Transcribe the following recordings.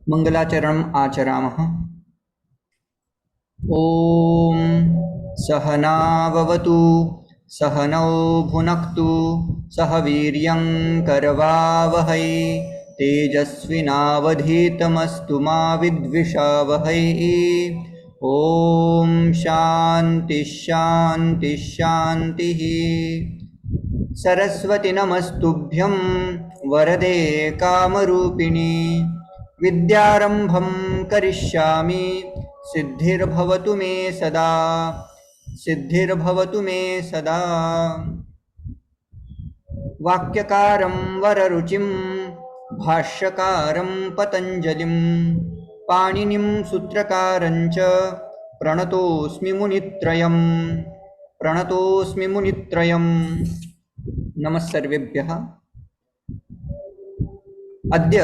मंगलाचरणम् आचरामः। ॐ सहनाववतु सहनौ भुनक्तु सह वीर्यं करवावहै तेजस्विनावधीतमस्तु मा विद्विषावहै। ॐ शान्ति शान्ति शान्तिः। सरस्वती नमस्तुभ्यं वरदे कामरूपिणी विद्यारंभं करिष्यामि सिद्धिर्भवतु मे सदा सिद्धिर्भवतु मे सदा। वाक्यकारं वररुचिं भाष्यकारं पतञ्जलिं पाणिनिं सूत्रकारं च प्रणतोऽस्मि मुनित्रयम् प्रणतोऽस्मि मुनित्रयम्। नमः सर्वेभ्यः। अद्य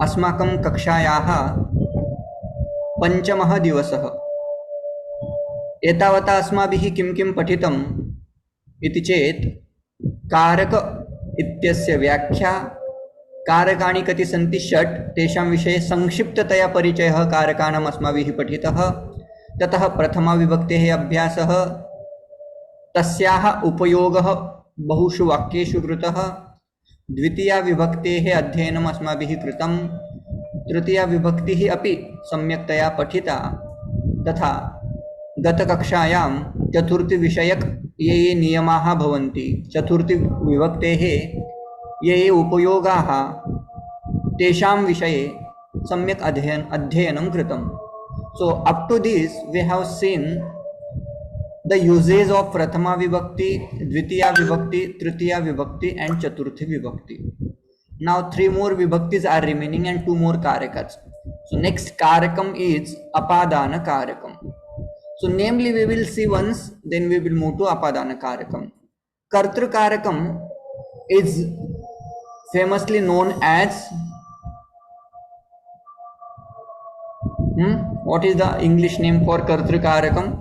अस्माकं कक्षायाः पञ्चमः दिवसः। एतावता अस्माभिः किं किं पठितम् इति चेत् कारक इत्यस्य व्याख्या, कारकाणि कति सन्ति षट्, तेषां विषये संक्षिप्ततया परिचयः कारकाणाम् अस्माभिः पठितः। ततः प्रथमाविभक्तेः अभ्यासः, तस्याः उपयोगः बहुषु वाक्येषु कृतः। द्वितीया विभक्तेः अध्ययनम् अस्माभिः कृतं। तृतीया विभक्तिः अपि सम्यक्तया पठिता। तथा गतकक्षायां चतुर्थीविषयक ये ये नियमाः भवन्ति, चतुर्थी विभक्तेः ये ये उपयोगाः, तेषां विषये सम्यक् अध्ययनं कृतं। So up to this we have seen the uses of prathama vibhakti, dvitiya vibhakti, tritiya vibhakti and chaturthi vibhakti. Now 3 more vibhaktis are remaining and 2 more karakas. So next karakam is apadana karakam. So namely we will see once, then we will move to apadana karakam. Kartru karakam is famously known as what is the English name for kartru karakam?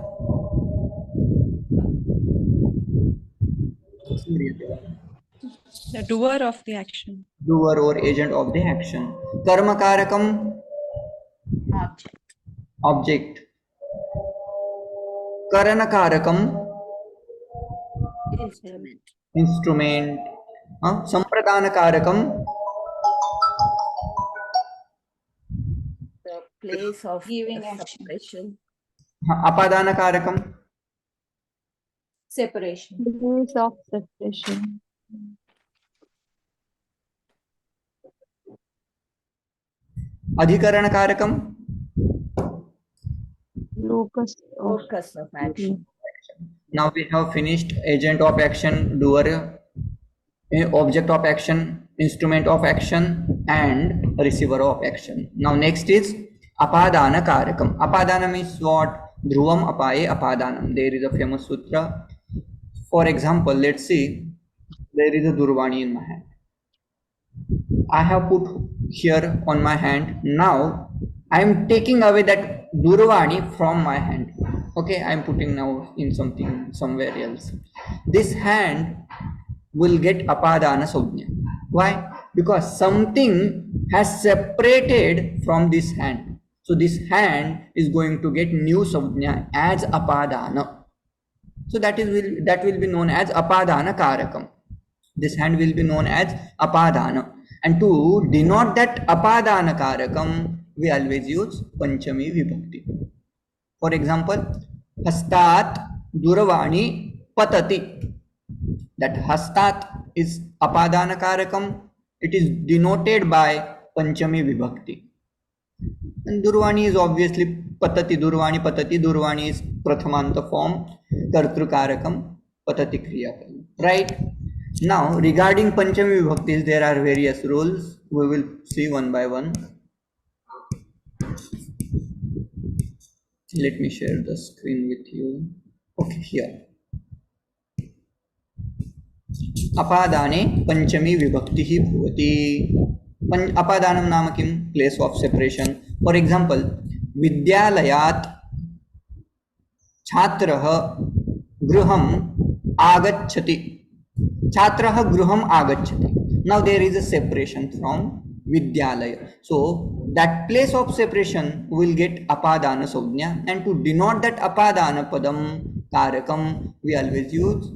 The doer of the action. Doer or agent of the action. Karma karakam, object. Karana karakam, instrument. Sampradana karakam, the place of Giving separation. apadana karakam, Separation. Place of separation. adhikarana karakam, Locus of Focus of action. now we have finished agent of action, doer, object of action, instrument of action and receiver of action. Now next is apadana karakam. Apadana means what? Dhruvam apaye apadanam. There is a famous sutra. For example, let's see, there is a durvani in my hand. I have put here on my hand. Now I am taking away that durvani from my hand. Okay, I am putting now in something somewhere else. This hand will get apadana sawjna. Why? Because something has separated from this hand. So this hand is going to get new sawjna as apadana. So that will be known as apadana karakam. This hand will be known as apadana. And to denote that apadana karakam, we always use panchami vibhakti. For example, hastat duravani patati. That hastat is apadana karakam. It is denoted by panchami vibhakti. And durvani is obviously patati, durvani patati. Durvani is prathamanta form, kartru karakam, patati kriyakam. Right? Now regarding panchami vibhaktis, there are various rules. We will see one by one. Let me share the screen with you. Okay, here. अपादाने पंचमी विभक्ति भवति. अपादानं नाम किं? Place of separation. For example, विद्यालयात् छात्रः गृहम् आगच्छति. छात्रः गृहम् आगच्छति. Now there is a separation from Vidyalaya. So that place of separation will get apadana sognya, and to denote that apadana padam karakam we always use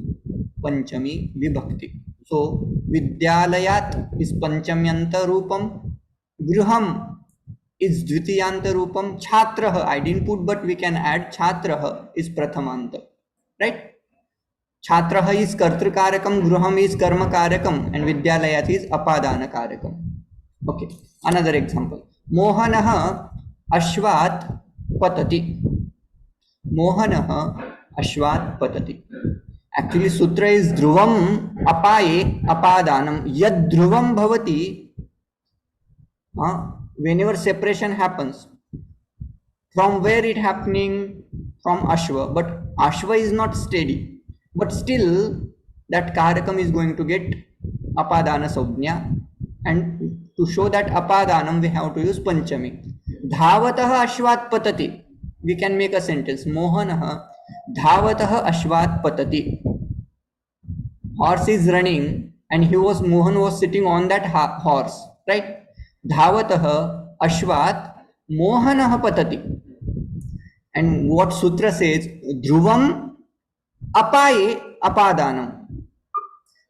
panchami vibhakti. So vidyalayat is panchamyanta rupam, griham is dvitiyanta rupam, chhatrah I didn't put but we can add chhatrah is prathamanta, right? Chhatrah is kartrikarakam, gruham is karmakarakam, and vidyalayat is apadana-karakam. Okay, another example. Mohanah ashvat patati. Mohanah ashvat patati. Actually, sutra is dhruvam apaye apadanam. Yad dhruvam bhavati. Whenever separation happens, from where it happening? From ashva, but ashva is not steady, but still that karakam is going to get apadana sognya, and to show that apadanam we have to use panchami. Dhavatah ashvat patati, we can make a sentence. Mohanah dhavatah ashvat patati. Horse is running and Mohan was sitting on that horse, right? Dhavatah ashvat mohanah patati. And what sutra says, dhruvam apaye apadanam.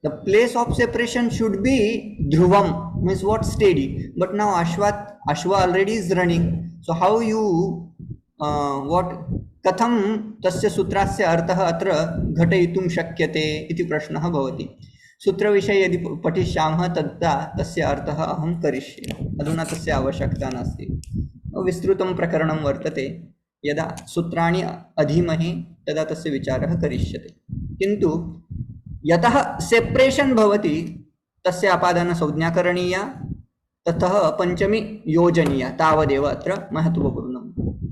The place of separation should be dhruvam, means what, steady. But now ashva already is running. So how you what katham tasya sutrasya artah atra ghatayitum shakyate iti prashnah bhavati. सूत्र विषय यदि पठिष्यामः तदा तस्य अर्थः अहं करिष्ये. अधुना तस्य आवश्यकता नास्ति. विस्तृतं प्रकरणं वर्तते. यदा सूत्राणि अधीमहे तदा तस्य विचारः करिष्यते. किन्तु यतः सेपरेशन भवति तस्य अपादानसंज्ञा करणीया, ततः पंचमी योजनीया. तावदेव अत्र महत्वपूर्णम्.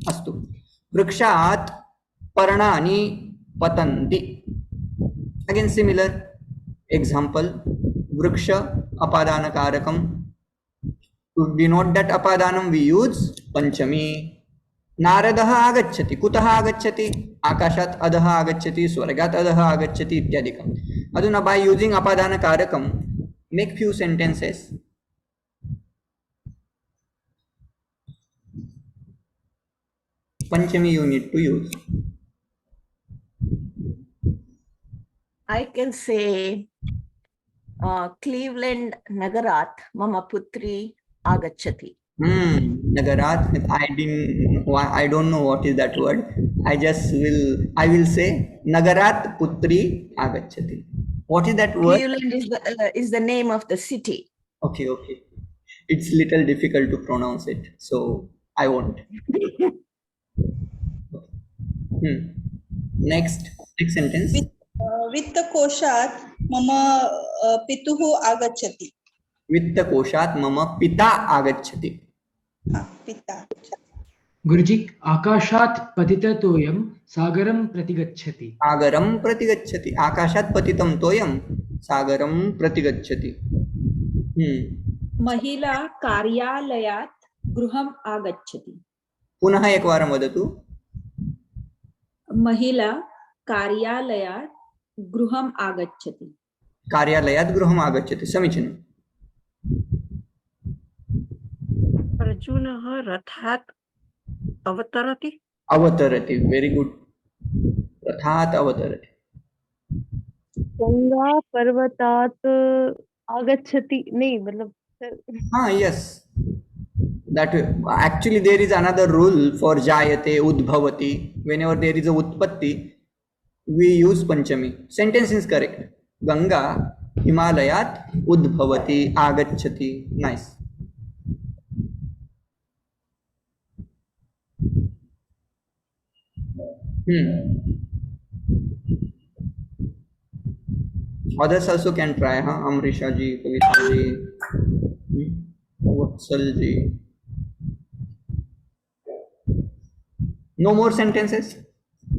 अस्तु. वृक्षात् पर्णानि पतन्ति. Again similar example, vriksha apadanakarакam. To denote that apadanam we use panchami. Naradaha agacchati. Kutaha agacchati? Akashat adaha agacchati, swargat adaha agacchati ityadikam. Aduna by using apadanakarakam, make few sentences. Panchami you need to use. I can say Cleveland Nagarat Mama Putri Agachati. Nagarat. I don't know what is that word. I will say Nagarat Putri Agachati. What is that word? Cleveland is the name of the city. Okay. It's little difficult to pronounce it, so I won't. Next sentence. वित्तकोशात् मम पितुः आगच्छति. वित्तकोशात् मम पिता आगच्छति. पिता. गुरुजी, आकाशात् पतितं तोयं सागरं प्रतिगच्छति. सागरं प्रतिगच्छति. आकाशात् पतितं तोयं सागरं प्रतिगच्छति. महिला कार्यालयात् गृहम् आगच्छति. पुनः एकवारं वदतु. महिला कार्यालयात् गृहम् आगच्छति. कार्यालयात् गृहम् आगच्छति. समीचीनम्. अर्जुनः रथात् अवतरति. अवतरति. Very good. रथात् अवतरति. गंगा पर्वतात् आगच्छति. नहीं मतलब yes, that actually there is another rule for jayate udbhavati. Whenever there is a utpatti we use panchami. Sentence is correct. Ganga Himalayat udbhavati agachati. Nice. Others also can try. Amrisha ji, Kavita ji, Vatsal ji. No more sentences.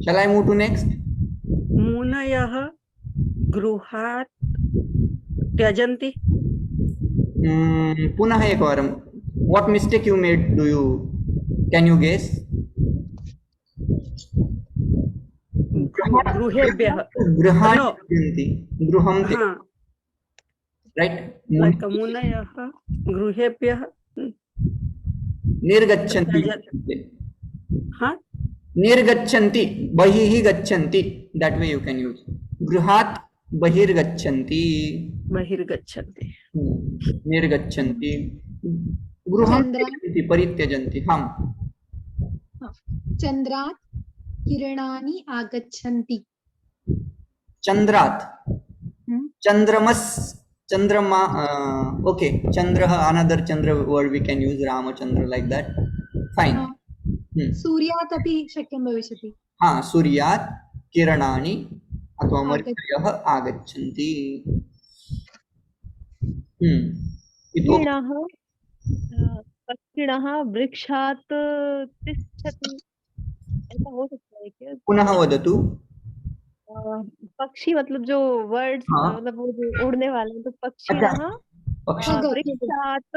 Shall I move to next? मुनयः गृहात् त्यजन्ति. पुनः एकवारं. What mistake you made? Can you guess? गृहेभ्यः. गृहाणि त्यजन्ति. गृहं right? like munayah गृहेभ्यः निर्गच्छन्ति huh? निर्गच्छन्ति बहिः गच्छन्ति, that way you can use गृहात् बहिर्गच्छन्ति, बहिर्गच्छन्ति निर्गच्छन्ति, गृहं त्यजन्ति परित्यजन्ति. हाँ, चन्द्रात् किरणानि आगच्छन्ति. चन्द्रात् चन्द्रमस् चन्द्रमा, okay, Chandra, another Chandra word we can use, Ramachandra, like that. Fine. सूर्यात् अपि शक्यं भविष्यति. हाँ, सूर्यात् किरणानि अथवा मर्कयः आगच्छन्ति. पक्षिणः पक्षिणः वृक्षात् तिष्ठति, ऐसा हो सकता है क्या? पुनः वदतु. पक्षी मतलब जो वर्ड्स, हाँ. मतलब वो जो उड़ने वाले हैं, तो पक्षिणः पक्षी वृक्षात्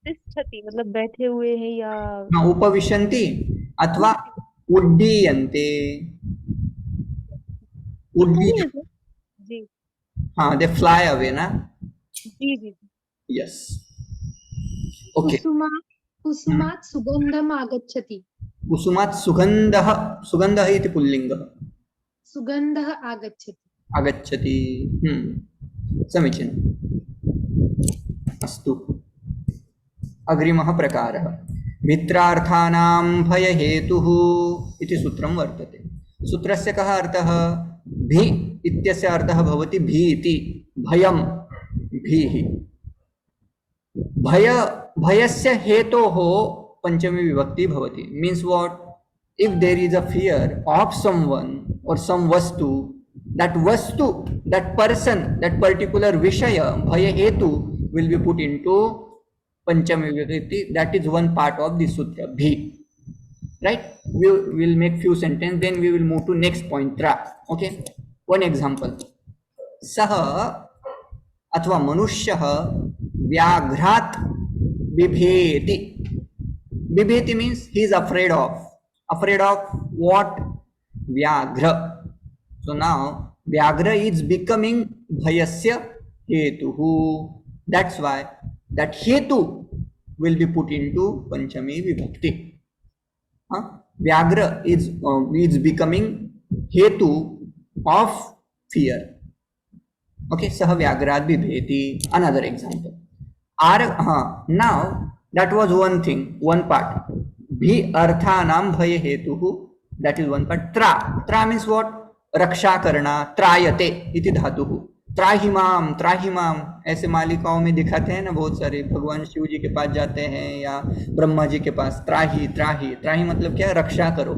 तिष्ठति मतलब बैठे हुए हैं या हाँ, उपविशन्ति अथवा उड्डीयन्ते. उड्डीयन्ते, जी हाँ, they fly away ना. जी जी. Yes. Okay. कुसुमात् सुगन्धम् आगच्छति. कुसुमात् सुगन्धः, सुगन्धः इति पुल्लिङ्गः. सुगन्धः आगच्छति. आगच्छति. समीचीनम्. अस्तु, अग्रिमः प्रकारः मित्रार्थानां भयहेतुः इति सूत्रं वर्तते. सूत्रस्य कः अर्थः? भी इत्यस्य अर्थः भवति भीति, भयं, भीः. भयस्य हेतोः पंचमी विभक्ति भवति. Means what? If there is a fear of someone or some vastu, that person, that particular vishaya, bhaya hetu, will be put into panchami vibhakti. That is one part of the sutra, bhi. Right? We will make few sentences, then we will move to next point, tra. Okay? One example. Saha अथवा मनुष्यः व्याघ्रात् बिभेति. बिभेति means he is afraid of. Afraid of what? Vyaghra. So now Vyaghra is becoming bhayasya hetuhu. That's why that hetu will be put into panchami vibhakti. Vyaghra is becoming hetu of fear. Okay, sah vyagrat bibheti. Another example. Now that was one thing, one part. Bhi arthanam bhaya hetuhu. That is one part. Tra means what? रक्षा करना. त्रायते इति धातुः. त्राहिमाम, त्राहिमाम, ऐसे मालिकाओं में दिखाते हैं ना बहुत सारे. भगवान शिव जी के पास जाते हैं या ब्रह्मा जी के पास. त्राही, त्राही, त्राही मतलब क्या? रक्षा करो.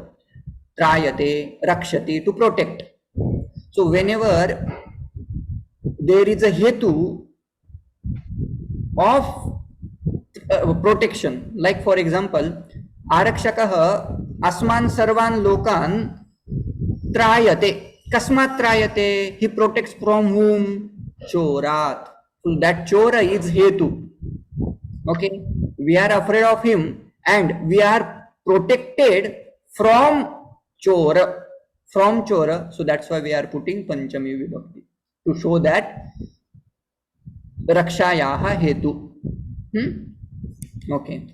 त्रायते, रक्षति, to protect. So whenever there is a hetu of protection, like for example, आरक्षकः अस्मान् सर्वान् लोकान् त्रायते. कस्मात् त्रायते? He protects from whom? Chorat. So that chora is hetu. Okay, we are afraid of him and we are protected from chora. From chora. So that's why we are putting panchami vibhakti to show that रक्षायाः हेतु. Okay.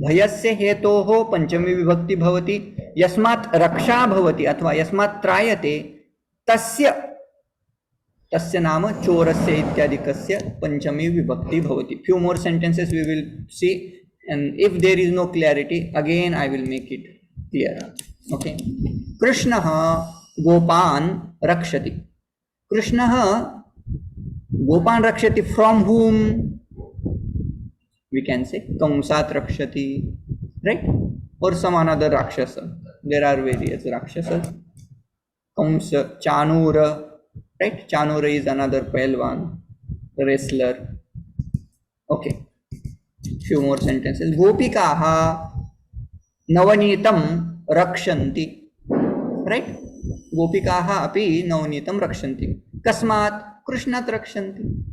भयस्य हेतोः पंचमी विभक्ति भवति. यस्मात् रक्षा भवति अथवा यस्मात् त्रायते तस्य नाम चोरस्य इत्यादिकस्य पंचमी विभक्ति भवति. Few more sentences we will see, and if there is no clarity, again I will make it clear. Okay. कृष्णः गोपान् रक्षति. कृष्णः गोपान् रक्षति from whom? We can say Kamsat Rakshati, right? Or some another Rakshasa. There are various Rakshasas. Kamsa, Chanura, right? Chanura is another Pailwan, wrestler. Okay. Few more sentences. Gopikaha Navanitam Rakshanti. Right? Gopikaha api Navanitam Rakshanti. Kasmat Krishnat Rakshanti.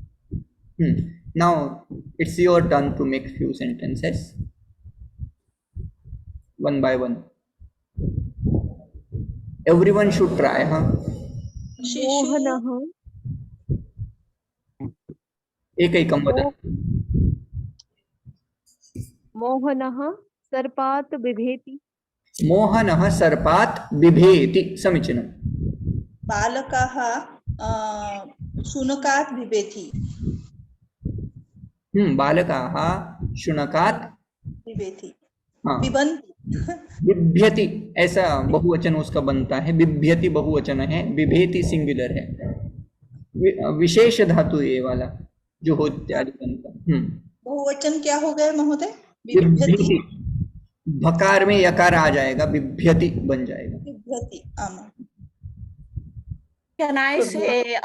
Now it's your turn to make few sentences one by one. Everyone should try. मोहनः एकैकं वद। मोहनः सर्पात् बिभेति। मोहनः सर्पात् बिभेति, समीचीनम्। बालकाः शुनकात् बिभेति। बालकाः शुनकात् बिभेति। हाँ, पिबन्ति। बिभ्यति ऐसा बहुवचन उसका बनता है, बिभ्यति बहुवचन है, बिभेति सिंगुलर है। विशेष धातु ये वाला जो हो इत्यादि बनता। बहुवचन क्या हो गया महोदय? बिभ्यति। भकार में यकार आ जाएगा, बिभ्यति बन जाएगा। बिभ्यति, आमा। Can I say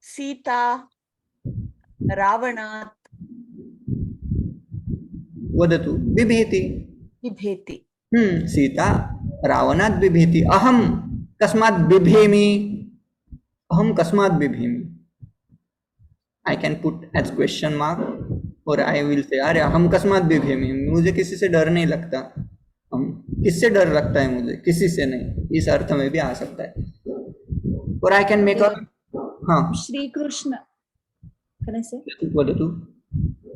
Sita Ravanaat वदतु। बिभेति। बिभेति। सीता रावणात् बिभेति। अहम कस्मात् बिभेमि। अहम कस्मात् बिभेमि। I can put as question mark और I will say अरे हम कस्मात् बिभेमि, मुझे किसी से डर नहीं लगता। हम किससे डर लगता है मुझे? किसी से नहीं, इस अर्थ में भी आ सकता है। और I can make a हाँ श्री कृष्ण वदतु।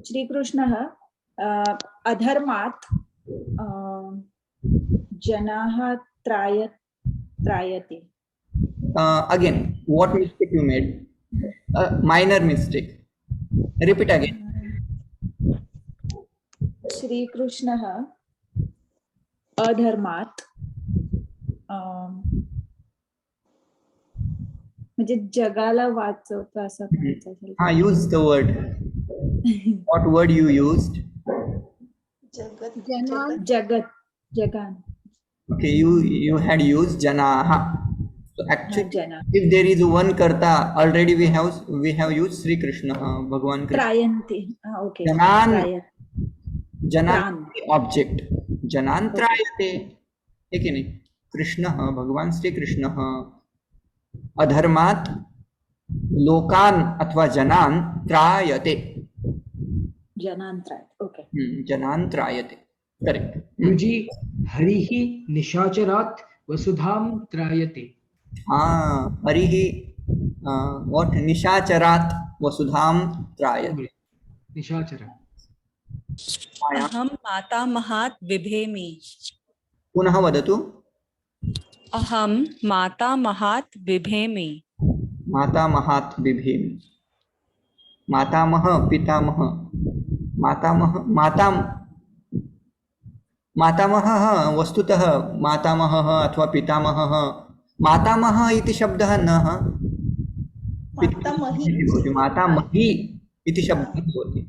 श्री कृष्णः अधर्मात् जनाः त्रायते। Again, what mistake you made? Minor mistake. Repeat again. Shri कृष्णः अधर्मात् म्हणजे जगाला वाचवतो असं म्हणायचं असेल. Use the word. What word you used? जगत जगान. Okay, you had used janaha. So actually, जना if there is one karta, already we have used Sri Krishna, Bhagwan Krishna. त्रायन्ते. ओके. जनान जनान ऑब्जेक्ट, जनान त्रायते, है कि नहीं? कृष्ण भगवान श्री कृष्ण अधर्मात् लोकान अथवा जनान त्रायते। जनान त्रायते. ओके. जनान त्रायते, करेक्ट। गुरुजी, हरिः निशाचरात् वसुधां त्रायते। हाँ, हरिः व्हाट? निशाचरात् वसुधां त्रायते। निशाचर। अहं मातामहात् बिभेमि। पुनः वदतु। अहं मातामहात् बिभेमि। मातामहात् बिभेमि। मातामह पितामह, मातामहः वस्तुतः मातामहः अथवा पितामहः। मातामह इति शब्दः न भवति, मातामही इति शब्दः भवति।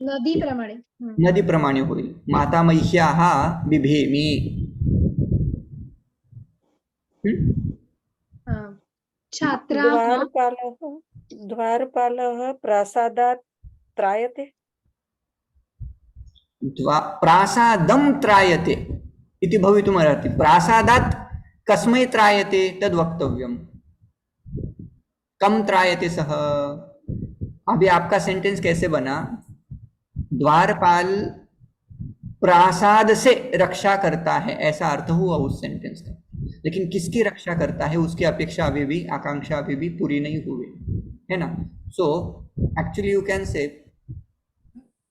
नदीप्रमाणे नदीप्रमाणे होईल। मातामह्याः बिभेमि। छात्राः द्वारपालः प्रासादात् त्रायते। प्रासादं त्रायते इति भवितुमर्हति। प्रासादात् कस्मै त्रायते तद् वक्तव्यम्। कम त्रायते सः? अभी आपका सेंटेंस कैसे बना? द्वारपाल प्रासाद से रक्षा करता है, ऐसा अर्थ हुआ उस सेंटेंस का। लेकिन किसकी रक्षा करता है उसकी अपेक्षा अभी भी, आकांक्षा अभी भी पूरी नहीं हुई है ना। So actually you can say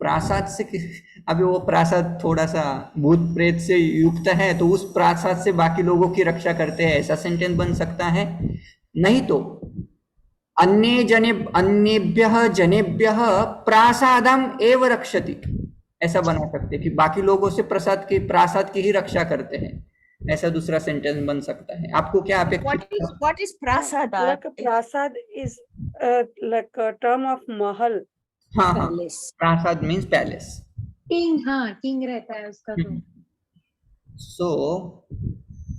प्रासाद से, अभी वो प्रासाद थोड़ा सा भूत प्रेत से युक्त है तो उस प्रासाद से बाकी लोगों की रक्षा करते हैं, ऐसा सेंटेंस बन सकता है। नहीं तो अन्येभ्यः जनेभ्यः प्रासादम एव रक्षति, ऐसा बना सकते कि बाकी लोगों से प्रासाद की ही रक्षा करते हैं, ऐसा दूसरा सेंटेंस बन सकता है। आपको क्या अपेक्षा? What is prasad? Prasad is like a term of mahal. हाँ हाँ, प्रासाद मीन्स पैलेस। किंग, हाँ किंग रहता है उसका तो। So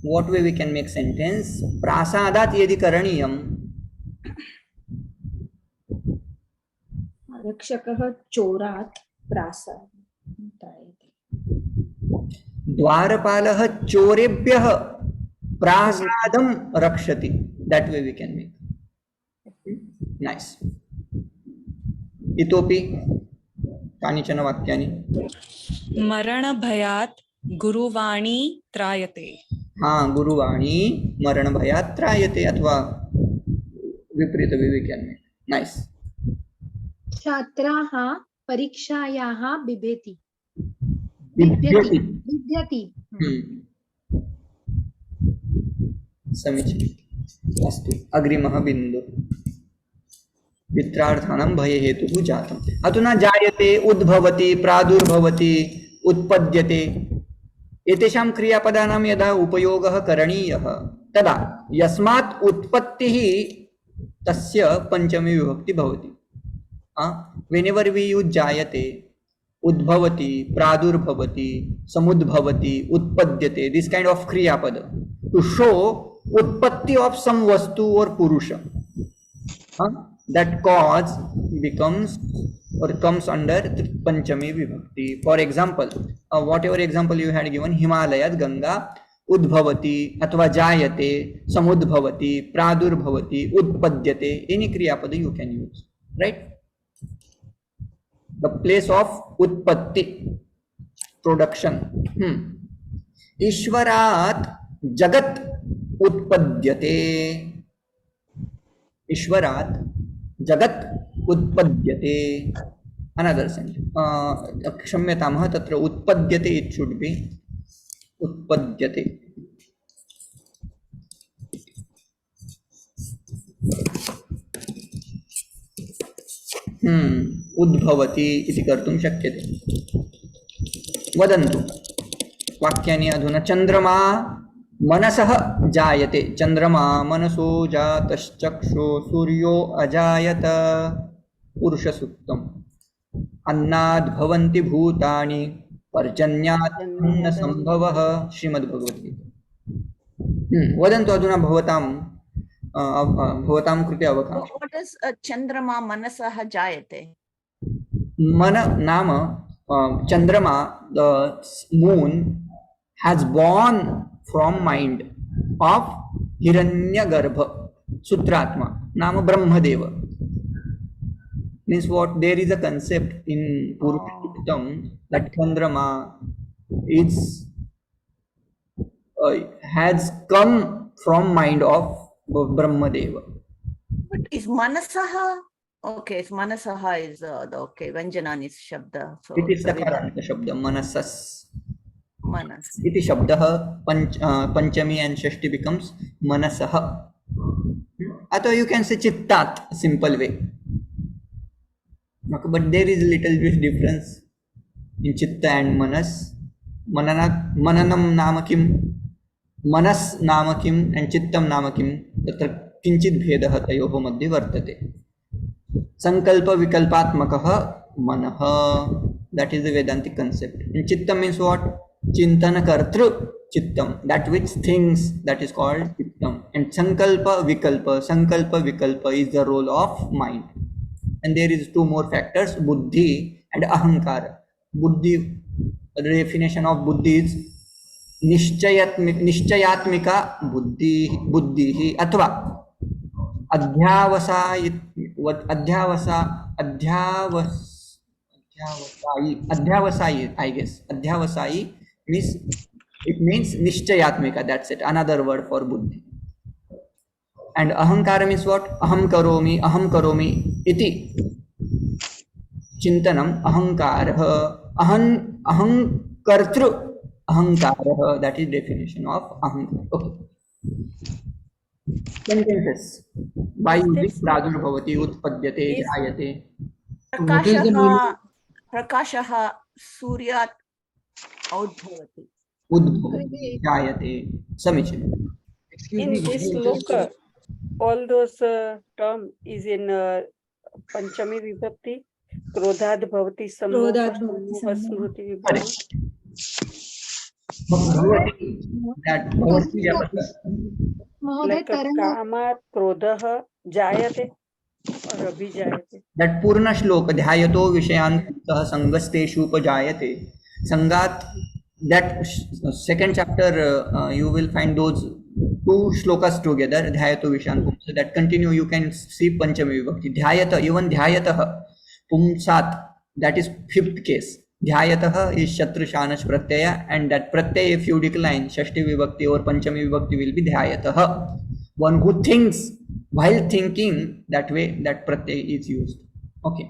what way we can make sentence? प्रासादात् यदि करणीयम, रक्षकः चोरात् प्रासादं त्रायते। द्वारपालः चोरेभ्यः प्रासादं रक्षति। That way we can make. Nice. इतोपि कानिचन वाक्यानि? मरणभयात् गुरुवाणी त्रायते। हाँ, गुरुवाणी मरणभयात् त्रायते, अथवा विपरीत विवेक्यान्वये. नाइस. छात्राः परीक्षायाः बिभेति बिभ्यति. बिभ्यति समीचीनम्. अस्तु, अग्रिमः बिन्दुः. मित्रार्थानां भयहेतुः जातम्. अधुना जायते, उद्भवति, प्रादुर्भवति, उत्पद्यते एतेषां क्रियापदानां यदा उपयोगः करणीयः तदा यस्मात् उत्पत्तिः तस्य पंचमी विभक्ति भवति. whenever we use जायते, उद्भवति, प्रादुर्भवति, समुद्भवति, उत्पद्यते, this kind of क्रियापद to show उत्पत्ति of some vastu or purusha, that cause becomes or comes under the panchami vibhakti. For example, whatever example you had given, Himalayat Ganga उद्भवति अथवा जायते, समुद्भवति, प्रादुर्भवति, उत्पद्यते, any क्रियापद you can use, right? The place of उत्पत्ति, production. ईश्वरात् जगत् उत्पद्यते. ईश्वरात् जगत् उत्पद्यते. Another sentence. क्षम्यतामः, तत्र उत्पद्यते it should be उत्पद्यते. उद्भवति इति कर्तुं शक्यते. वदन्तु वाक्यानि अधुना. चंद्रमा मनसः जायते. चंद्रमा मनसो जातश्चक्षो सूर्यो अजायत. पुरुषसूक्तम्. अन्नाद् भवन्ति भूतानि पर्जन्यात् न संभवः. श्रीमद्भगवद्गीता. वदन्तु अधुना भवतां कृते अवकाशः. What is Chandrama Manasah Jayate? मन नाम चंद्रमा, the moon has born from mind of Hiranyagarbha Sutratma नाम Brahmadeva. Means what? There is a concept in Purushottama that Chandrama is has come from mind of Brahmadeva. But is Manasaha? Okay, it's Manasaha is the okay. Vanjanani is Shabda. So It is Sakaranta Shabda. Manasas. Manas. Iti Shabdah Panchami and Shashti becomes Manasaha. Or you can say Chittat, simple way. But there is a little bit difference in Chitta and Manas. Mananam nama kim, Manas nama kim, and Chittam nama kim. Tatra kinchit bhedah tayoho madhye vartate. Sankalpa vikalpatmakaha manaha. That is the Vedantic concept. And Chittam means what? Chintana kartru Chittam. That which thinks, that is called Chittam. And Sankalpa Vikalpa is the role of mind. And there is two more factors, Buddhi and Ahankara. Buddhi, the definition of Buddhi is Nishchayatmika Buddhi Athva Adhyavasayi, I guess. Adhyavasayi means, it means Nishchayatmika, that's it, another word for Buddhi. And Ahankara means what? Aham karomi iti. Chintanam ahankara. Aham kartru ahankara. That is definition of ahankara. Okay. Sentences. By using pradurbhavati, utpadyate, jayate. Prakashaha Suryat Udbhavati. Udbhavati, jayate. Samichinam. Excuse In me, this Mahoday, loka, all those term is in Panchami Vibhakti. Krodhad Bhavati Sammoha Krodhad Bhavati Smriti Vibhakti. Correct. Bhavati, that Bhavati Jayate. महोदय Like तरंग Kamat Krodha Jayate or Abhijayate. That Purna Shloka Dhyayato Vishayan Sangasteshu Upajayate. Sangat, that second chapter, you will find those two shlokas together, Dhyayato Vishayan Pumsa, that continue. You can see Panchami Vibhakti. Dhyayata, even Dhyayataha Pumsat, that is fifth case. Dhyayataha is Shatru Shanash Pratyaya, and that Pratyaya, if you decline, Shashti Vibhakti or Panchami Vibhakti will be Dhyayataha. One who thinks while thinking that way that pratyay is used. Okay,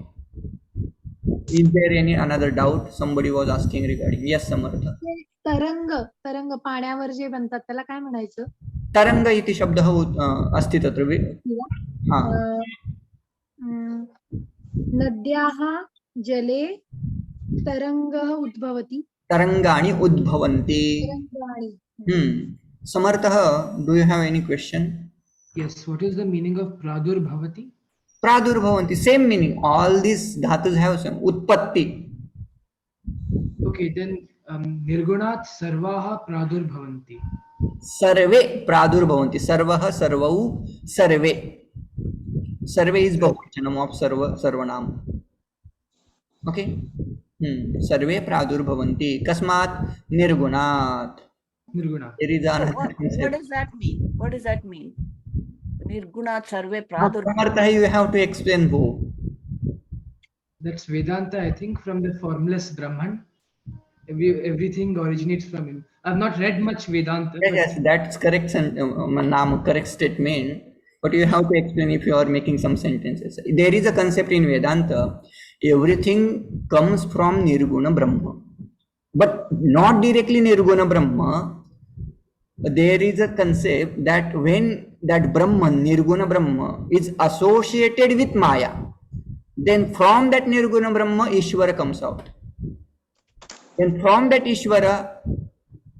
is there any another doubt somebody was asking regarding? Yes, Samartha. ते तरंग तरंग पाण्यावर जे बनतात त्याला काय म्हणायचं? तरंग इति शब्दः अस्ति तत्र हा नद्याः जले तरङ्गः उद्भवति तरंगाणि उद्भवन्ति. तरङ्गाणि Samartha, do you have any question? Yes, what is the meaning of pradurbhavati? Pradurbhavanti, same meaning. All these dhatus have same. Utpatti. Okay, then nirgunat sarvaha pradurbhavanti. Sarve pradurbhavanti. Sarvah, sarvau, sarve. Sarve is bahuvachanam of sarvanam. Okay. Sarve pradurbhavanti. Kasmat nirgunat. Nirgunat. There is another What concept. does that mean? What does that mean? Nirgunat sarve pradur. Samartha, you have to explain who. That's Vedanta, I think, from the formless Brahman. Everything originates from him. I've not read much Vedanta. but Yes, that's correct. Correct statement. But you have to explain if you are making some sentences. There is a concept in Vedanta. Everything comes from Nirguna Brahma, but not directly Nirguna Brahma. There is a concept that when that Brahman, Nirguna Brahma, is associated with Maya, then from that Nirguna Brahma, Ishvara comes out. Then from that Ishvara,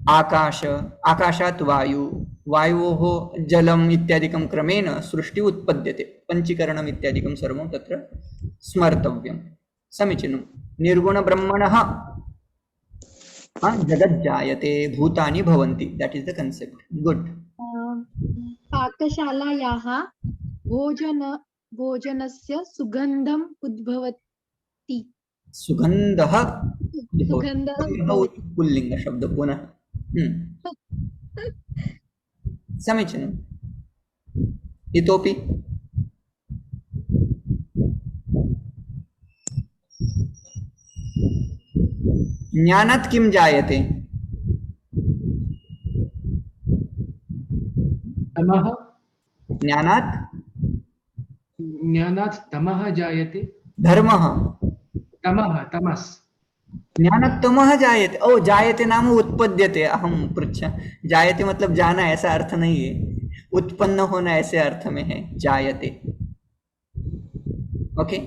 आकाशात् वायु, वायोः जलम इत्यादिकं क्रमेण सृष्टि उत्पद्यते. पंचीकरणम इत्यादिकं सर्वं तत्र स्मर्तव्यं. समीचीनं. निर्गुण ब्रह्मणः जगज्जायते, भूतानि भवन्ति. That is the concept. Good. पाकशालायाः भोजनस्य सुगन्धम् उद्भवति. सुगन्धः सुगन्धः पुल्लिङ्ग शब्द पुनः. समीचीनम्. इतोपि ज्ञानात् किं जायते? तमः. ज्ञानात् तमः जायते. धर्मः. तमस्. ज्ञानात् तमः जायते. ओ, जायते नाम उत्पद्यते. अहम पृच्छा. जायते मतलब जाना, ऐसा अर्थ नहीं है. उत्पन्न होना ऐसे अर्थ में है जायते. ओके.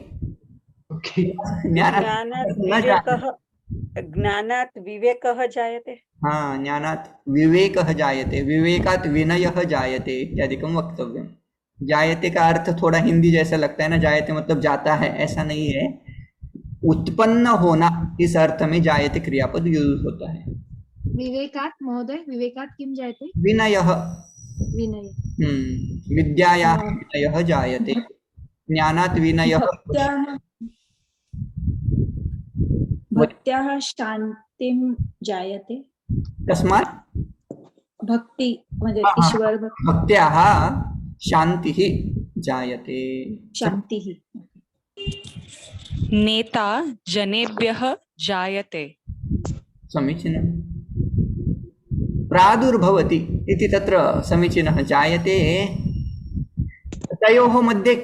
ज्ञानात् विवेकः जायते. हाँ, ज्ञानात् विवेकः जायते, विवेकात् विनयः जायते इत्यादिकं वक्तव्यं. जायते का अर्थ थोड़ा हिंदी जैसा लगता है ना, जायते मतलब जाता है, ऐसा नहीं है. उत्पन्न होना, इस अर्थ में जायते क्रियापद यूज होता है. विवेकात् महोदय, विवेकात् किं जायते? विनयः. विनय. विद्यायाः विनयः जायते. ज्ञानात् विनयः. भक्त्याः शान्तिं जायते. कस्मात्? भक्ति म्हणजे ईश्वर भक्ति. भक्त्याः शान्तिः जायते. शान्तिः. नेता जनेभ्यः जायते. समीचीनं. प्रादुर्भवति इति तत्र समीचीनः. जायते तयोः मध्ये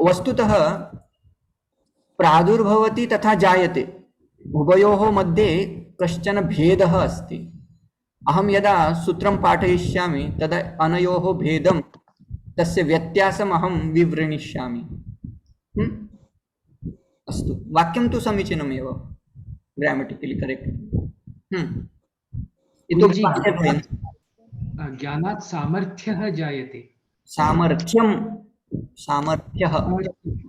वस्तुतः प्रादुर्भवति तथा जायते उभयोः मध्ये कश्चन भेदः अस्ति. अहं यदा सूत्रं पाठयिष्यामि तदा अनयोः भेदं, तस्य व्यत्यासम् अहं विवृणिष्यामि. अस्तु. वाक्यं तु समीचीनमेव, ग्रामेटिकली करेक्ट. इतोपि पाठ्यते. ज्ञानात् सामर्थ्यः जायते. सामर्थ्यं, सामर्थ्यः,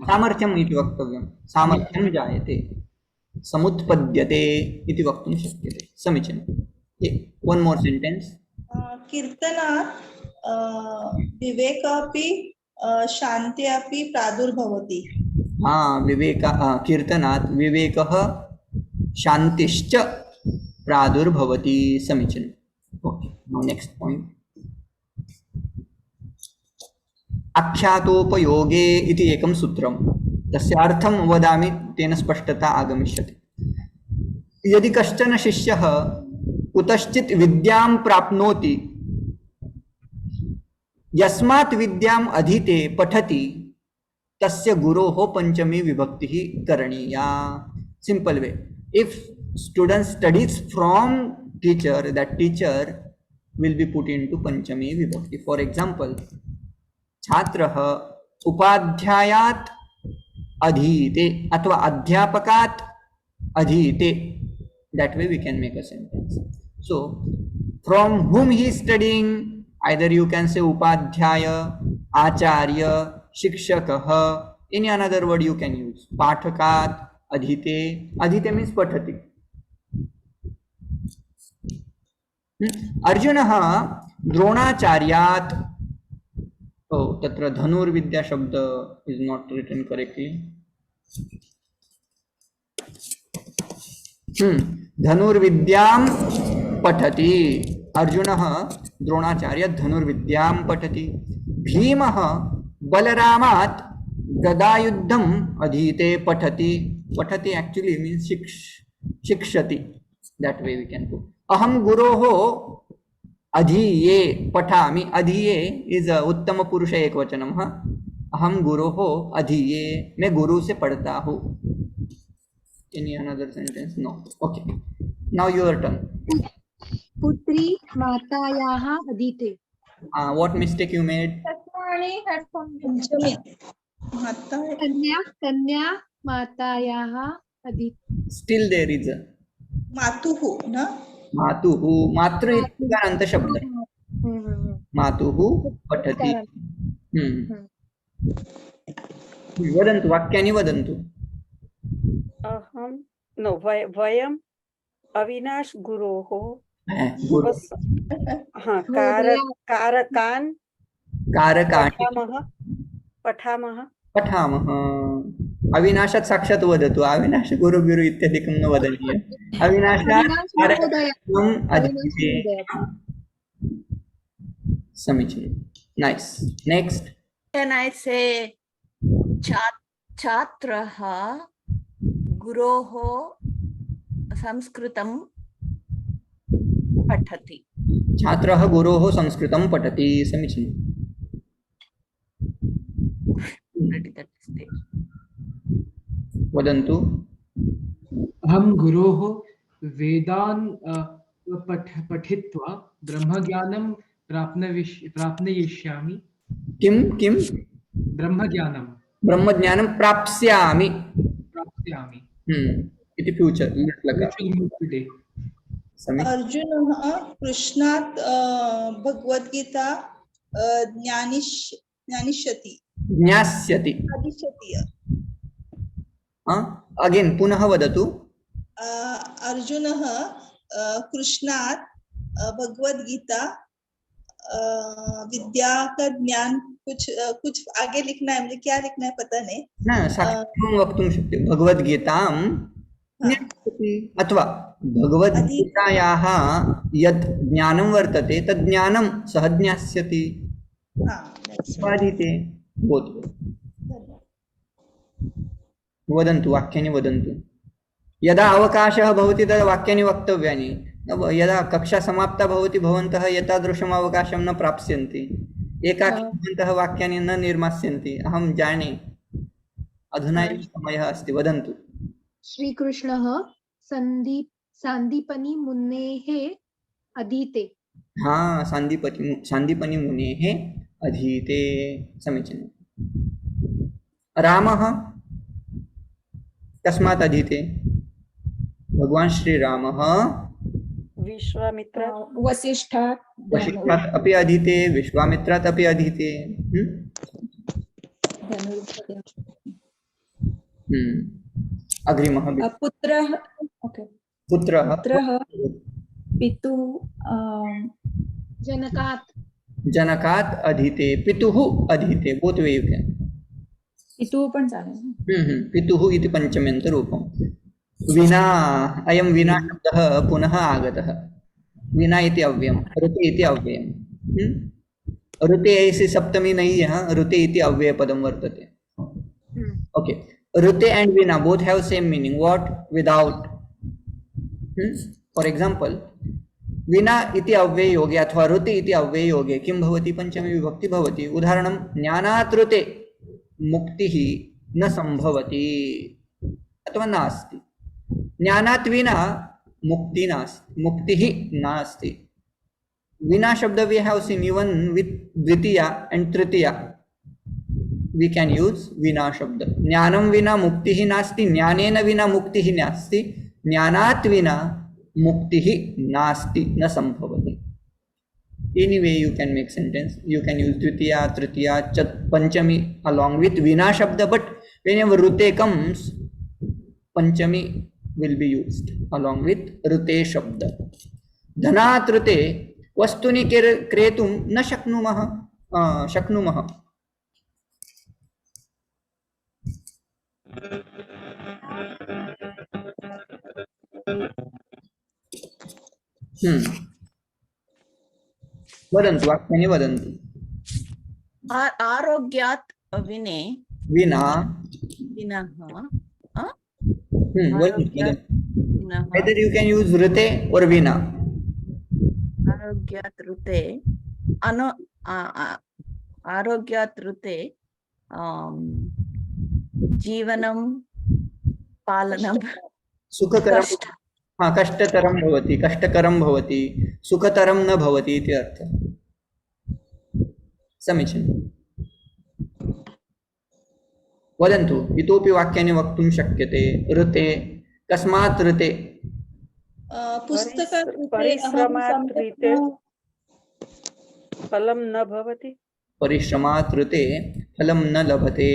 सामर्थ्यम् इति वक्तव्यं. सामर्थ्यं जायते, समुत्पद्यते इति वक्तुं शक्यते. समीचीनं. One more sentence. कीर्तनात् विवेकापि शान्त्यापि प्रादुर्भवति. हाँ, कीर्तनात् विवेकः शान्तिश्च प्रादुर्भवति. समीचीनम्. Okay, now next point. आख्यातोपयोगे इति एकं सूत्रं. तस्य अर्थं वदामि, तेन स्पष्टता आगमिष्यति. यदि कश्चन शिष्यः कुतश्चित् विद्यां प्राप्नोति यस्मात् विद्याम् अधीते पठति तस्य गुरोः पंचमी विभक्तिः करणीया. Simple way. If student studies from teacher, that teacher will be put into panchami vibhakti. For example, छात्रः उपाध्यायात् अधीते अथवा अध्यापकात् अधीते. That way we can make a sentence. So from whom he is studying, either you can say upadhyaya, acharya, shikshakah, any another word you can use. Pathakat, adhite. Adhite means pathati. अर्जुनः द्रोणाचार्यात्. Oh, तत्र धनुर्विद्या शब्द is not written correctly. धनुर्विद्यां पठति. अर्जुनः द्रोणाचार्यात् धनुर्विद्यां पठति. भीमः बलरामात् गदायुद्धम् अधीते पठति. पठति actually means शिक्षति. That way we can put. अहम गुरोः अधीये पठामि. अधीये is उत्तम पुरुष एकवचनम. अहम गुरोः अधीये, मैं गुरु से पढ़ता हूँ. Any another sentence? No. Okay. Now your turn. पुत्री मातायाः अधीते. What mistake you made? पंचमी माता कन्या कन्या मातायाः अधीते. Still there is a मातुः न मातुः. मातृ इत्यन्त शब्द. मातुः पठति. वदन्तु, वाक्यानि वदन्तु. अहं नो वयम् अविनाश गुरोः गुरु कारकान् कारकाणि पठामः. पठामः. अविनाशात् साक्षात् वदतु. अविनाश गुरु गुरु इत्यादिकं न वदनीयम्. अविनाशात् कारकम् अधीते. समीचीनं. Nice. Next. Can I say छात्रः गुरोः संस्कृतं पठति. छात्रः गुरोः संस्कृतं पठति. समीचीनं. वदन्तु. अहं गुरोः वेदान् पठित्वा ब्रह्मज्ञानं प्राप्नयिष्यामि. किं किं ब्रह्मज्ञानं ब्रह्मज्ञानं प्राप्स्यामि. प्राप्स्यामि. इति फ्यूचर लगा. अर्जुनः कृष्णात् भगवद्गीता ज्ञानिष्यति. ज्ञास्यति. अगेन पुनः वदतु. अर्जुनः कृष्णात् भगवद्गीता विद्या का ज्ञान कुछ आगे लिखना है. मुझे क्या लिखना है पता नहीं. न साक्षात् वक्तुं शक्यते. भगवद्गीतां ज्ञास्यति अथवा भगवद्गीतायाः यत् ज्ञानं वर्तते तद् ज्ञानं सः ज्ञास्यति. अधीते. वदन्तु, वाक्यानि वदन्तु. यदा अवकाशः भवति तदा वाक्यानि वक्तव्यानि. यदा कक्षा समाप्ता भवति भवन्तः एतादृशम् अवकाशं न प्राप्स्यन्ति. एकाकी भवन्तः वाक्यानि न निर्मास्यन्ति. अहं जाने. अधुना एव समयः अस्ति. वदन्तु. श्रीकृष्णः सान्दीपनि मुनेः अधीते. सान्दीपनि मुनेः अधीते. समीचीनं. रामः कस्मात् अधीते? भगवान् श्रीरामः वसिष्ठात् अपि अधीते, विश्वामित्रात् अपि अधीते. अग्रिमः. पुत्रः पितुः जनकात् अधीते. पितुः अधीते. Both way you can. पितुः पण चालेल. पितुः इति पंचम्यन्तरूपं. विना. अयं विना शब्दः पुनः आगतः. विना इति अव्ययम्. ऋते इति अव्ययम्. ऋते ऐसी सप्तमी नहीं है. ऋते इति अव्ययपदं वर्तते. ओके. ऋते एंड विना both have same meaning. What? Without. For example विना इति अव्यययोगे अथवा ऋते इति अव्यययोगे किं भवति? पंचमी विभक्ति भवति। उदाहरणं ज्ञानात् ऋते मुक्तिः न संभवति अथवा नास्ति। ज्ञानात् विना मुक्ति नास्ति, मुक्तिः नास्ति। विना शब्द we have seen even with Dwitiya and Tritiya we can use विना शब्द। ज्ञानं विना मुक्तिः नास्ति, ज्ञानेन विना मुक्तिः नास्ति, ज्ञानात् विना मुक्तिः नास्ति, न संभवति। Anyway, you can make sentence. You can use Dwitiya, Tritiya, Panchami along with विना शब्द, but whenever rute comes, Panchami will be used along with rute शब्द। धनात् ऋते वस्तूनि क्रेतुं न शक्नुमः शक्नुमः। वदन्तु, वाक्यानि वदन्तु। आरोग्यात् विने विना विनः विनः either you can use rute or vina। आरोग्यात् ऋते आरोग्यात् ऋते जीवनं पालनं सुखकरं, कष्टतरं भवति, कष्टकरं भवति, सुखतरं न भवति इति अर्थः। समीचीनं। वदन्तु, इतोपि वाक्यानि वक्तुं शक्यते। ऋते, कस्मात् ऋते? पुस्तकात् ऋते परिश्रमात् ऋते फलं न भवति। परिश्रमात् ऋते फलं न लभते,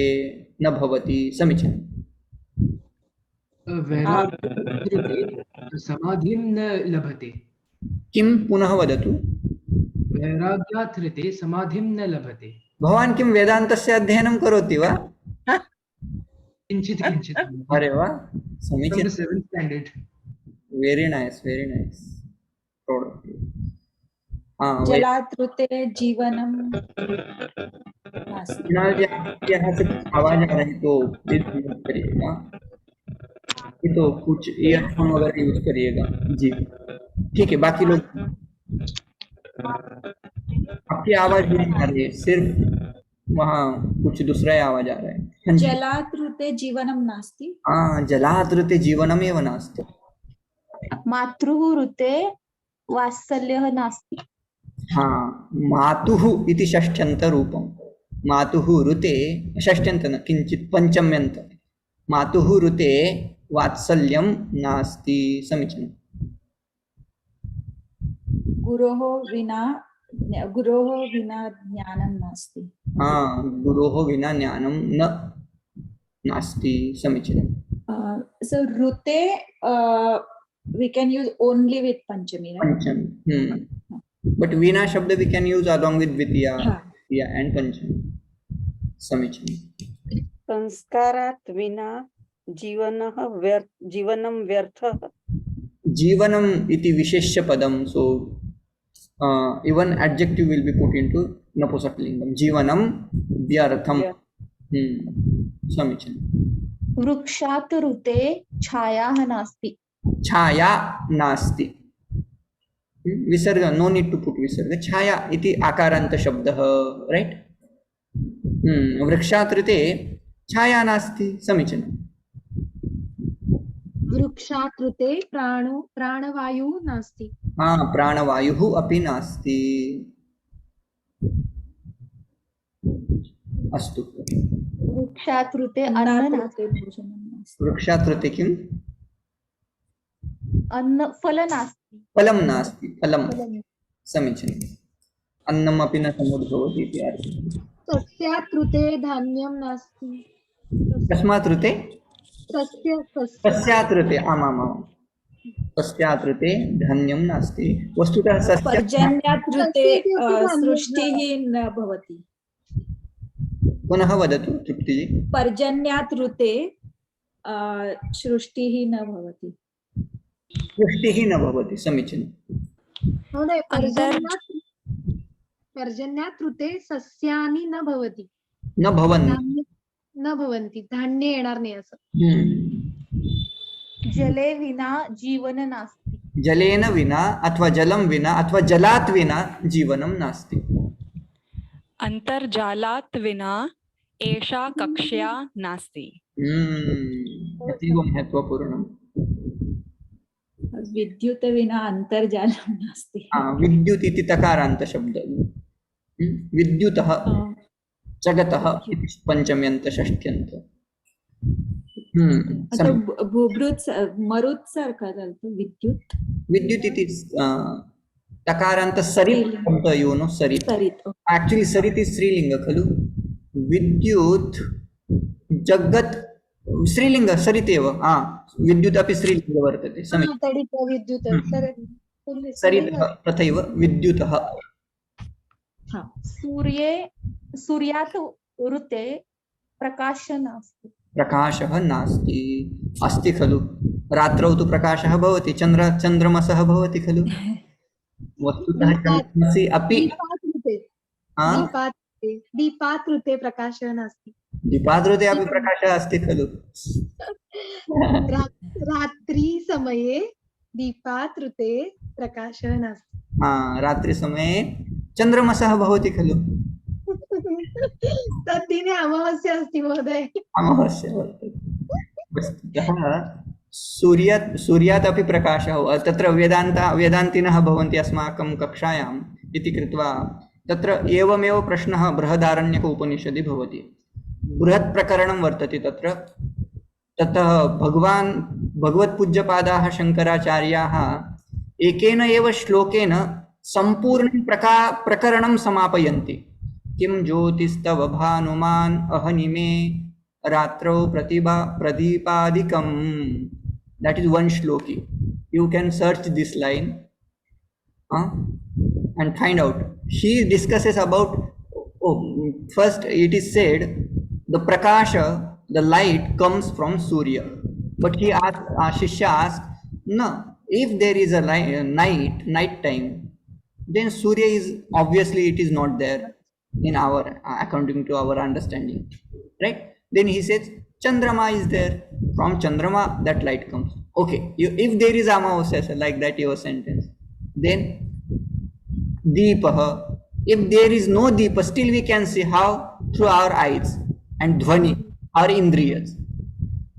न भवति। समीचीनम्। समाधिं न लभते। किं? पुनः वदतु। वैराग्यात् ऋते समाधिं न लभते। भवान् किं वेदान्तस्य अध्ययनं करोति वा? किञ्चित् किञ्चित्। अरे वाह, From समीचीनं। the 7th standard. Very nice, very nice. जलात् ऋते जीवनं नास्ति। यहाँ से आवाज आ रही तो प्लीज म्यूट करिएगा, ये तो कुछ ईयरफोन वगैरह यूज करिएगा जी। ठीक है, बाकी लोग आपकी आवाज नहीं आ रही है, सिर्फ वहाँ कुछ दूसरा ही आवाज आ रहा है। हाँ जी। जलात् ऋते जीवनं नास्ति। हाँ, जलात् ऋते जीवनमेव नास्ति। मातृः ऋते वात्सल्यः नास्ति। हाँ, मातुः इति षष्ठ्यन्तरूपं। मातुः ऋते, षष्ठ्यन्त न किञ्चित् पंचम्यन्त। मातुः ऋते वात्सल्यं नास्ति। समीचीनम्। गुरोः विना ज्ञानं नास्ति। हाँ, गुरोः विना ज्ञानं न नास्ति। समीचीनम्। So rute we can use only with panchami, right? Panchami. But वीणा शब्द we can use along with द्वितीया, हाँ। तृतीया and पंचमी। समीचीनम्। संस्कारात् विना जीवनं व्यर्थः। जीवनम् इति विशेष्य पदम, so even adjective will be put into नपुंसकलिंगम। जीवनं व्यर्थम। समीचीनम्। वृक्षात् ऋते छायाः नास्ति। छाया नास्ति। विसर्ग, नो नीड टू पुट विसर्ग। छाया इति आकारांत शब्दः, राइट। वृक्षात् ऋते छाया नास्ति। समीचीनम्। वृक्षात् ऋते प्राणवायुः नास्ति। हाँ, प्राणवायुः अपि नास्ति। अस्तु। वृक्षात् ऋते अन्न अन्नात् नास्ति। ऋते भोजनं नास्ति। वृक्षात् ऋते किम्? अन्न फल नास्ति। फलं नास्ति। फलं। समीचीनम्। अन्नम् अपि न समुद्भवति इति अर्थः। सस्यात् ऋते धान्यं नास्ति। कस्मात् ऋते? सस्यात् ऋते। आमामाम्। सस्यात् ऋते धान्यं नास्ति। वस्तुतः सस्य पर्जन्यात् ऋते सृष्टिः न भवति। पुनः वदतु तृप्तिजी। पर्जन्यात् ऋते सृष्टिः न भवति। सृष्टिः न भवति। समीचीनम्। महोदय, पर्जन्यात् ऋते सस्यानि न भवति। न भवन्ति। न भवन्ति, धान्य येणार नाही असं। हम्म। जले विना जीवन नास्ति। जलेन विना अथवा जलं विना अथवा जलात् विना जीवनं नास्ति। अन्तर्जालात् विना एषा कक्ष्या नास्ति। अतीव महत्वपूर्णम्। विद्युत विना अन्तर्जालं नास्ति। विद्युत् इति तकारान्तशब्दः। विद्युतः जगतः इति पञ्चम्यन्त षष्ट्यन्त। आता भूभृत् मरुत् सारखा चालतो विद्युत विद्युत् इति तकारान्त सरित् शब्द योनो सरित्। सरित एक्चुअली सरित् इज स्त्रीलिंग खलु। विद्युत् जगत् स्त्रीलिंग सरित् एव। विद्युत् अपि स्त्रीलिंग वर्तते समीचीनं। तडित विद्युत सरितः तथैव विद्युतः। सूर्यात् ऋते प्रकाशः नास्ति। प्रकाशः नास्ति। अस्ति खलु। रात्रौ तु प्रकाशः भवति। चन्द्रमसः भवति खलु। वस्तुतः चन्द्रमसि अपि दीपात् ऋते प्रकाशः नास्ति। दीपात् ऋते अपि प्रकाशः अस्ति खलु। रात्रि समये दीपात् ऋते प्रकाशः नास्ति। रात्रिसमये चन्द्रमसः भवति खलु। तद्दिने अमावास्या अस्ति महोदय। अमावास्या वर्तते। वस्तुतः सूर्यात् अपि प्रकाशः तत्र वेदान्तिनः भवन्ति अस्माकं कक्षायाम् इति कृत्वा तत्र एवमेव प्रश्नः बृहदारण्यक उपनिषदि भवति। बृहत् प्रकरणं वर्तते तत्र। ततः भगवत्पूज्यपादाः शङ्कराचार्याः एकेन एव श्लोकेन सम्पूर्णं प्रकरणं समापयन्ति। किं ज्योतिस्तव भानुमान् अहनिमे रात्रौ प्रदीपादिकम्। That is one shloki. You can search this line and find out. She discusses about, first it is said the prakasha, the light comes from Surya. But Shishya asked, no, if there is a night time, then Surya is obviously it is not there in our according to our understanding, right? Then he says Chandrama is there. From Chandrama that light comes. Okay, if there is Amavasya like that your sentence, then Deepaha. If there is no Deepa, still we can see how? Through our eyes and Dhvani, our Indriyas.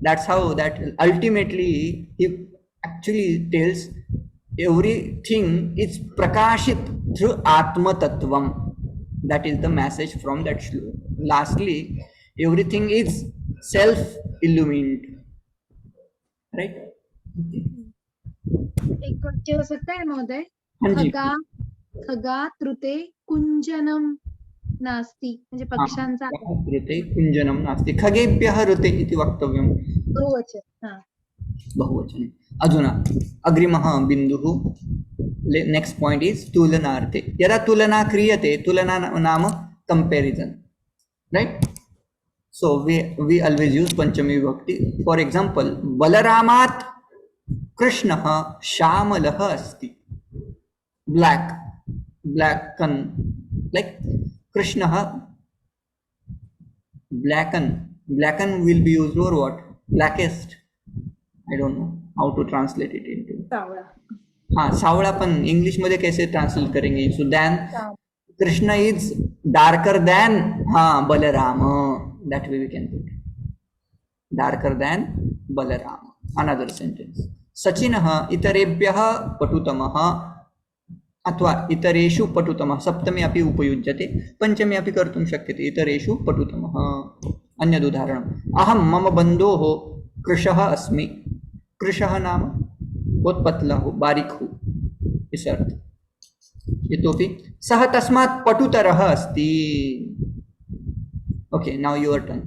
That's how that ultimately he actually tells everything is prakashit through Atma Tattvam. That is the message from that shloka. Lastly, everything is self-illumined. Right? एक वाक्य हो सकता है महोदय। हाँ जी। खगात् ऋते कुञ्जनं नास्ति म्हणजे पक्ष्यांचा ऋते कुञ्जनं नास्ति। खगेभ्यः ऋते इति वक्तव्यं। बहुवचने। अधुना अग्रिमः बिन्दुः नेक्स्ट पॉइंट इज तुलनार्थे। यदा तुलना क्रियते, तुलना नाम comparison, right? So we always use Panchami Vibhakti. For example, Balaramat Krishnah Shamalah asti. Blacken. Like Krishnah blacken will be used for what? Blackest. I don't know how to translate it into. सावळा पण English मध्ये कैसे translate करेंगे? So then Krishna is darker than Balarama. That way we can put darker than Balarama. Another sentence. Sachinah itarebhyah patutamah अथवा इतरेषु पटुतमः। सप्तमी अपि उपयुज्यते, पंचमी अपि कर्तुं शक्यते। इतरेषु पटुतमः। अन्यद् उदाहरणम्, अहं मम बन्धोः कृशः अस्मि। कृशः नाम बहुत पतला हो, बारीक हो, इस अर्थ। इतोपि सः तस्मात् पटुतरः अस्ति। Okay, now your turn.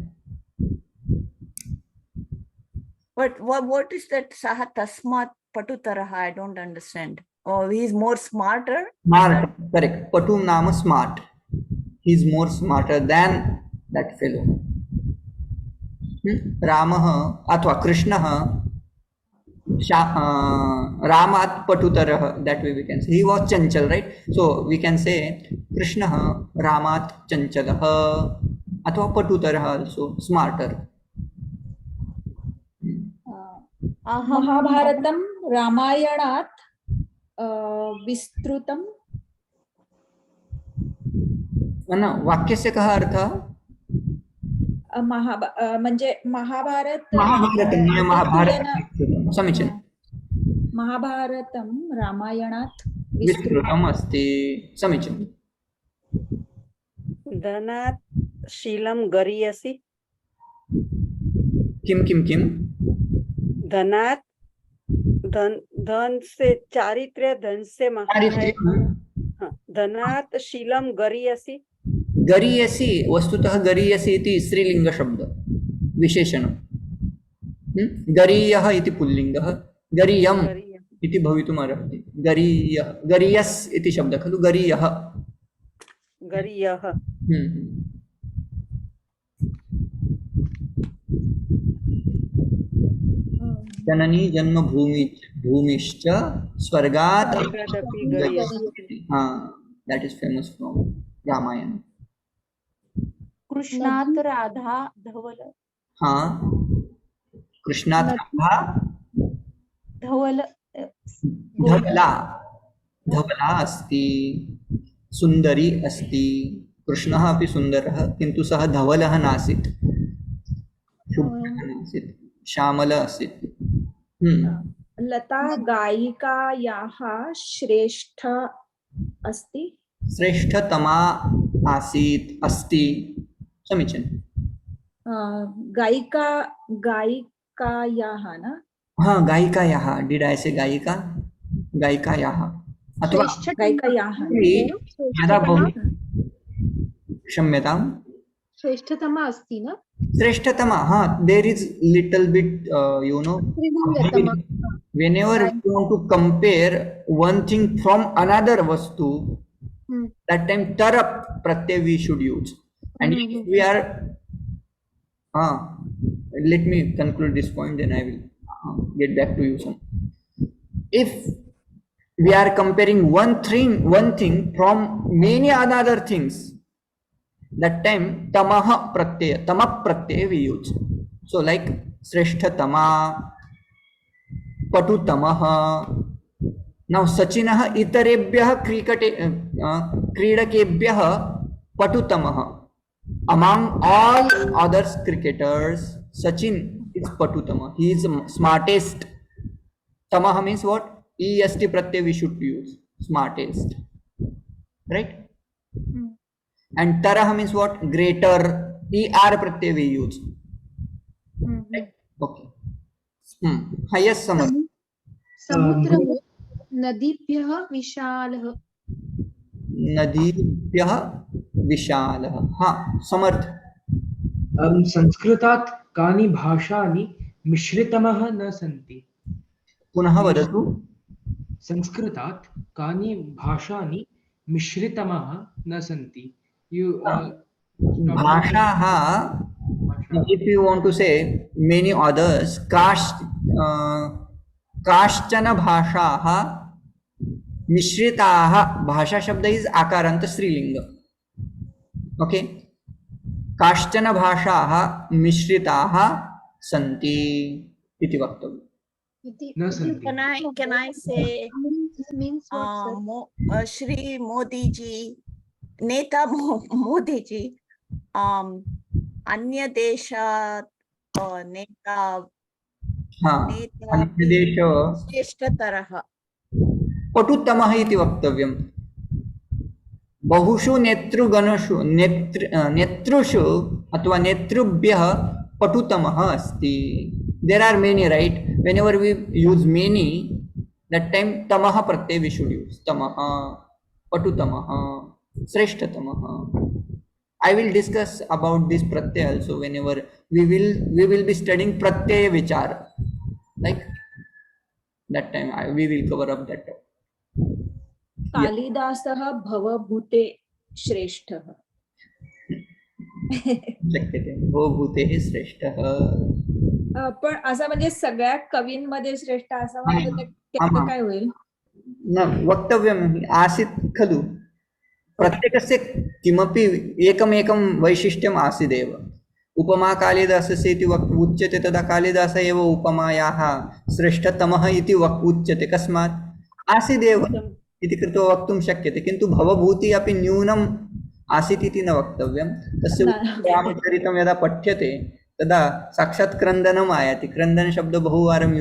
But what is that saha tasmat patutaraha? I don't understand. Oh, he is more smarter? Smart, correct. Patu nama smart. He is more smarter than that fellow. Ramah athva Krishnah Ramat Patutarah. That way we can say. He was Chanchal, right? So we can say Krishnah Ramat Chanchalah. अथवा पटुतरः also smarter. महाभारतं रामायणात् विस्तृतम न वाक्यस्य कः अर्थः? म्हणजे महाभारत महाभारतं न महाभारतं तुलना- विस्तृतं। समीचीनं। महाभारतं रामायणात् विस्तृतम् अस्ति। समीचीनं। धनात् शीलं गरीयसी। किं किं किं? धनात् धन से चारित्र्य, धन से महान है। चारित्र्यं। हाँ, धनात् शीलं गरीयसी। गरीयसी, वस्तुतः गरीयसी इति स्त्रीलिङ्गशब्द विशेषणं। गरीयः इति पुल्लिङ्गः, गरीयम् इति भवितुम् अर्हति। गरीयः, गरीयस् इति शब्दः खलु, गरीयः। गरीयः। जननी जन्मभूमि भूमिश्च स्वर्गात् स्वर्गादपि गरीयसी। हाँ, that is famous from Ramayan. कृष्णात् Radha धवल हाँ, कृष्णात् राधा धवल धवला, धवला अस्ति, सुन्दरी अस्ति। कृष्णः अपि सुन्दरः, किन्तु सः धवलः नासीत्, शुभ्रः नासीत्, श्यामलः आसीत्। लता गायिकायाः श्रेष्ठ अस्ति। श्रेष्ठतमा आसीत्, अस्ति। समीचीनं। गायिकायाः न हाँ, गायिकायाः। डिड आई से गायिका? गायिकायाः अथवा गायिकायाः यदा भवति, क्षम्यतां, श्रेष्ठतमा अस्ति न श्रेष्ठतमा। हाँ, there is little bit you know, स्त्रीलिङ्गतमा whenever you want to compare one thing from another vastu, that time tara pratyay we should use. And if we are let me conclude this point, then I will get back to you some. If we are comparing one thing from many other things, that time tamah pratyay we use. So like sreshthatama, पटुतमः। now सचिनः इतरेभ्यः क्रीडकेभ्यः पटुतमः। among all others cricketers, Sachin is patutama, he is smartest. Tamah means what? est pratyay we should use, smartest, right? And tarah means what? Greater, er pratyay we use, right? Okay. Highest summer. समुद्रः नदीभ्यः विशालः नदीभ्यः विशालः। हाँ, समर्थ। संस्कृतात् कानि भाषानि मिश्रितमः न सन्ति। पुनः वदतु। संस्कृतात् कानि भाषानि मिश्रितमः न सन्ति। भाषाः, if you want to say many others, काश्चन भाषाः मिश्रिताः। भाषा शब्द इज आकारांत स्त्रीलिंग। ओके, काश्चन भाषाः मिश्रिताः सन्ति इति वक्तव्यम्। न सन्ति। Can I say means what, Shri Modi ji, Neta Modi ji, अन्य देशात् नेता हाँ, अन्यदेश श्रेष्ठतरः पटुतमः इति वक्तव्यम्। बहुषु नेतृगणषु नेतृषु अथवा नेतृभ्यः पटुतमः अस्ति। There are many, right? Whenever we use many, that time तमः प्रत्यय वी शुड यूज। तमः, पटुतमः, श्रेष्ठतमः। I will discuss about this pratyay also whenever we will be studying pratyay vichar. Like that time we will cover up that topic. कालिदासः भवभूते श्रेष्ठः। शक्यते, भवभूतेः श्रेष्ठः। पण असं म्हणजे सगळ्या कवींमध्ये श्रेष्ठ असं म्हणलं तर त्याचं काय होईल? न वक्तव्यम् आसीत् खलु। प्रत्येकस्य किमपि एकमेकं वैशिष्ट्यम् आसीदेव। उपमा कालिदासस्य इति उच्यते, तदा कालिदास एव उपमायाः श्रेष्ठतमः इति उच्यते। कस्मात्? आसीदेव इति कृत्वा वक्तुं शक्यते, किन्तु भवभूतिः अपि न्यूनम् आसीत् इति न वक्तव्यं। तस्य रामचरितं यदा पठ्यते तदा साक्षात् क्रन्दनम् आयाति। क्रन्दनशब्दः बहुवारं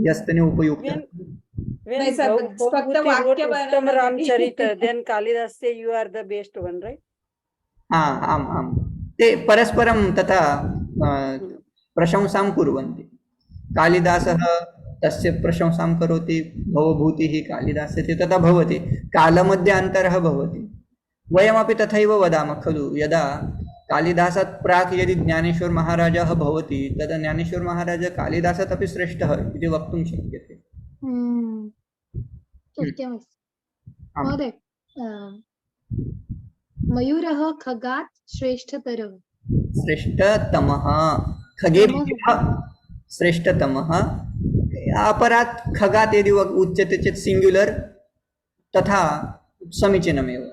यस्तने उपयुक्तः। When नहीं sir, Bhavabhuti फक्त wrote वाक्य Uttam बनवण्यासाठी. Ramcharita, then Kalidas say you are the best one, right? आम् आम्, ते परस्परं तथा प्रशंसां कुर्वन्ति। कालिदासः तस्य प्रशंसां करोति, भवभूतिः कालिदासस्य तथा भवति, कालमध्ये अन्तरः भवति। वयमपि तथैव वदामः खलु, यदा कालिदासात् प्राक् यदि ज्ञानेश्वर महाराजः भवति तदा ज्ञानेश्वर महाराजः कालिदासात् अपि श्रेष्ठः इति वक्तुं शक्यते। सत्यमस्ति आम्। महोदय मयूरः खगात् श्रेष्ठतरः श्रेष्ठतमः, खगेभ्यः श्रेष्ठतमः। अपरात् खगात् यदि उच्यते चेत् सिङ्ग्युलर्, तथा समीचीनमेव,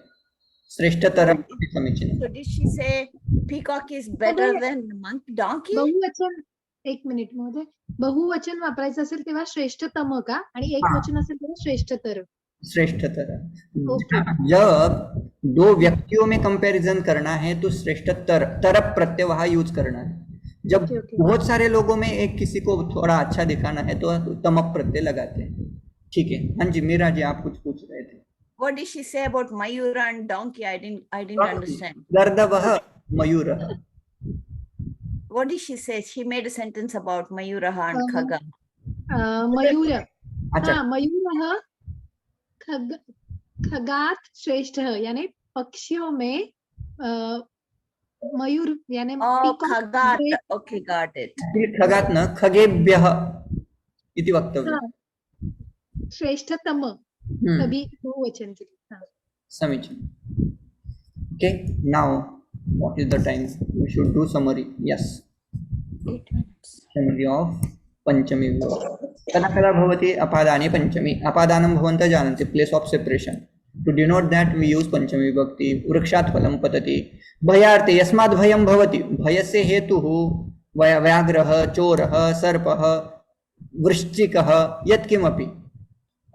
श्रेष्ठतरम् अपि समीचीनम्। So did she say peacock is better than donkey? बहुवचन, एक मिनिट महोदय, बहुवचन वापरायचं असेल तेव्हा श्रेष्ठतम का, आणि एक वचन असेल तेव्हा श्रेष्ठतर? श्रेष्ठतर। जब दो व्यक्तियों में कंपैरिजन करना है तो श्रेष्ठतर तरफ प्रत्यय वहां यूज करना है। जब बहुत सारे लोगों में एक किसी को थोड़ा अच्छा दिखाना है तो तम प्रत्यय लगाते हैं। ठीक है, हाँ जी मीरा जी आप कुछ पूछ रहे थे। What did she say about Mayura and donkey? I didn't understand. गर्दभः मयूरः। What did she say? She made a sentence about Mayuraha and Khaga. मयूर, अच्छा, हाँ मयूरः खगात श्रेष्ठ है, यानी पक्षियों में मयूर यानी Oh, peacock Khagat. great- Okay, got it. खगात् न खगेभ्यः इति वक्तव्यम्। हाँ, श्रेष्ठतम तभी बहुवचन के लिए। हाँ। समीचीनम्। Okay, now what is the time? We should do summary. Yes. 8 minutes. Summary of panchami vibhakti. कदा कदा भवति अपादाने पंचमी। अपादानं भवन्तः जानन्ति, place of separation. To denote that we use panchami vibhakti. वृक्षात् फलं पतति। भयार्थे यस्मात् भयं भवति, भयस्य हेतुः व्याघ्रः, चोरः, सर्पः, वृश्चिकः, यत्किमपि,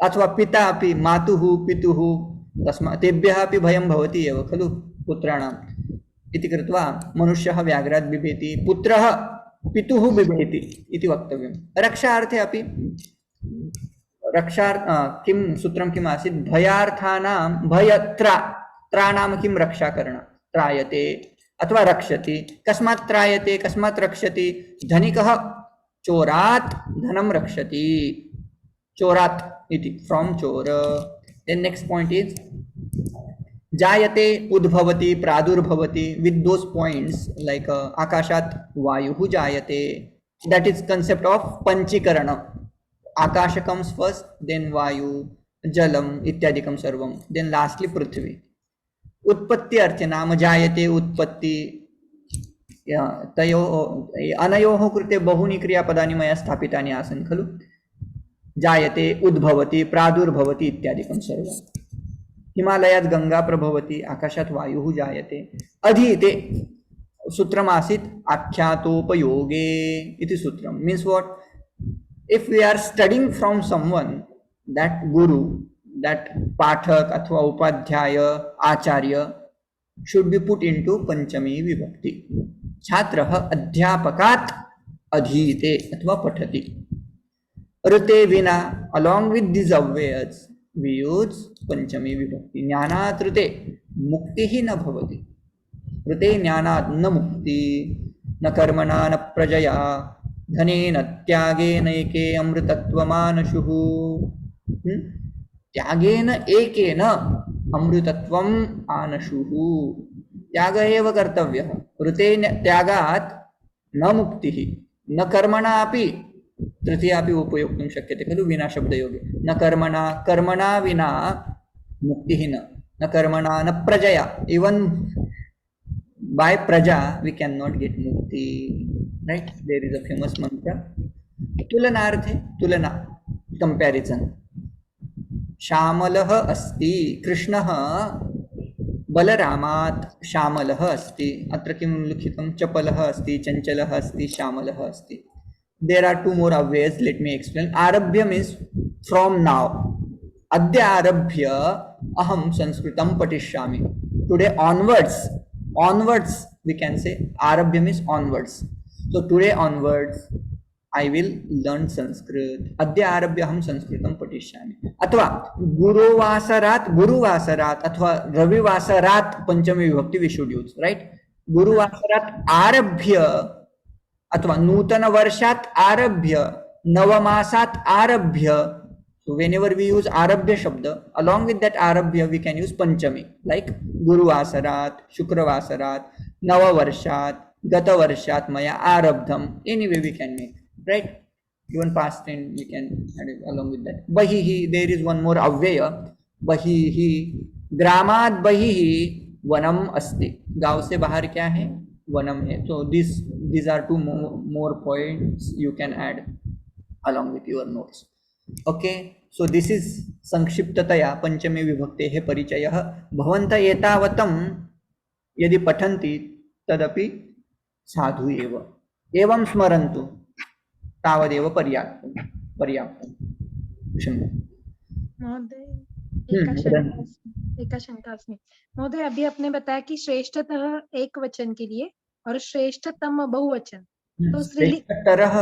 अथवा पिता अपि, मातुः, पितुः, तस्मात् तेभ्यः अपि भयं भवति एव खलु पुत्राणाम् इति कृत्वा मनुष्यः व्याघ्रात् बिभेति, पुत्रः पितुः बिभेति इति वक्तव्यम्। रक्षार्थे अपि किं सूत्रं किम् आसीत्? भयार्थानां त्राणां किं रक्षाकरण, त्रायते अथवा रक्षति। कस्मात् त्रायते, कस्मात् रक्षति? धनिकः चोरात् धनं रक्षति, चोरात् इति, फ्रॉम चोर। देन नेक्स्ट पॉइंट इज जायते, उद्भवति, प्रादुर्भवति, विथ दोस पॉइंट्स लाइक आकाशात् वायुः जायते, that is concept of panchikaran. Akash comes first, then vayu, जलम इत्यादिकं सर्वं, देन लास्टली पृथ्वी। उत्पत्ति अर्थे नाम जायते, उत्पत्ति, तयोः अनयोः कृते बहूनि क्रियापदानि मया स्थापितानि आसन् खलु। जायते, उद्भवति, प्रादुर्भवति इत्यादिकं सर्वम्। हिमालयात् गंगा प्रभवति, आकाशात् वायुः जायते। अधीते सूत्रमासीत् आख्यातोपयोगे इति सूत्रं। Means what? If we are studying from someone, that guru, that पाठक अथवा उपाध्याय, आचार्य शुड बी पुट इनटू पंचमी विभक्ति। छात्रः अध्यापकात् अधीते अथवा पठति। ऋते विना, along with these अव्ययस् we use पंचमी विभक्ति। ज्ञानात् ऋते मुक्तिः न भवति। ऋते ज्ञानात् न मुक्ति, न कर्मणा न प्रजया, धनेन त्यागेन एके अमृतत्वमानशुः। त्यागेन एकेन अमृतत्वम् आनशुः। त्याग एव कर्तव्यः। ऋते त्यागात् न मुक्तिः, न कर्मणा अपि, तृतीया अपि उपयोक्तुं शक्यते खलु विना शब्दयोगे। न कर्मणा, कर्मणा विना मुक्तिः न कर्मणा न प्रजया, इवन बाय प्रजा वी कैन नॉट गेट मुक्ति, right? There is a famous mantra. तुलनार्थे, तुलना, कंपैरिजन। श्यामलः अस्ति कृष्णः बलरामात् श्यामलः अस्ति। अत्र किं लिखितं? चपलः अस्ति, चञ्चलः अस्ति, श्यामलः अस्ति। there are two more ways. Let me explain. Arabhya means from now. Adya arabhya aham sanskritam patishyami. Today onwards we can say. Arabhya means onwards. So today onwards I will learn Sanskrit. Adya arabhya aham sanskritam patishyami. अथवा गुरुवासरात अथवा रविवासरात पंचमी विभक्ति we should use, right? गुरुवासरात आरभ्य अथवा नूतन वर्षात आरभ्य, नवमासात आरभ्य. So whenever we use arabhya shabda, along with that arabhya we can use panchami, like guruvasarat, shukravasarat, navavarshat, gatavarshat maya arabdham. Anyway we can make, right? Even past tense we can add it along with that. Bahihi, there is one more avyaya. Bahihi, ग्रामात बहिहि वनम अस्ति. गांव से बाहर क्या है? वनम है. So these are two more points you can add along with your notes. Okay, so this is संक्षिप्ततया पंचमी विभक्तेः परिचयः. भवन्तः एतावतं यदि पठन्ति तदपि साधु एव. एवं स्मरन्तु, तावदेव पर्याप्तम्. महोदय हम्म, एका शंका अस्मि. महोदय अभी आपने बताया कि श्रेष्ठतः एक वचन के लिए और श्रेष्ठतम बहुवचन. तो स्त्रीलिंग तरह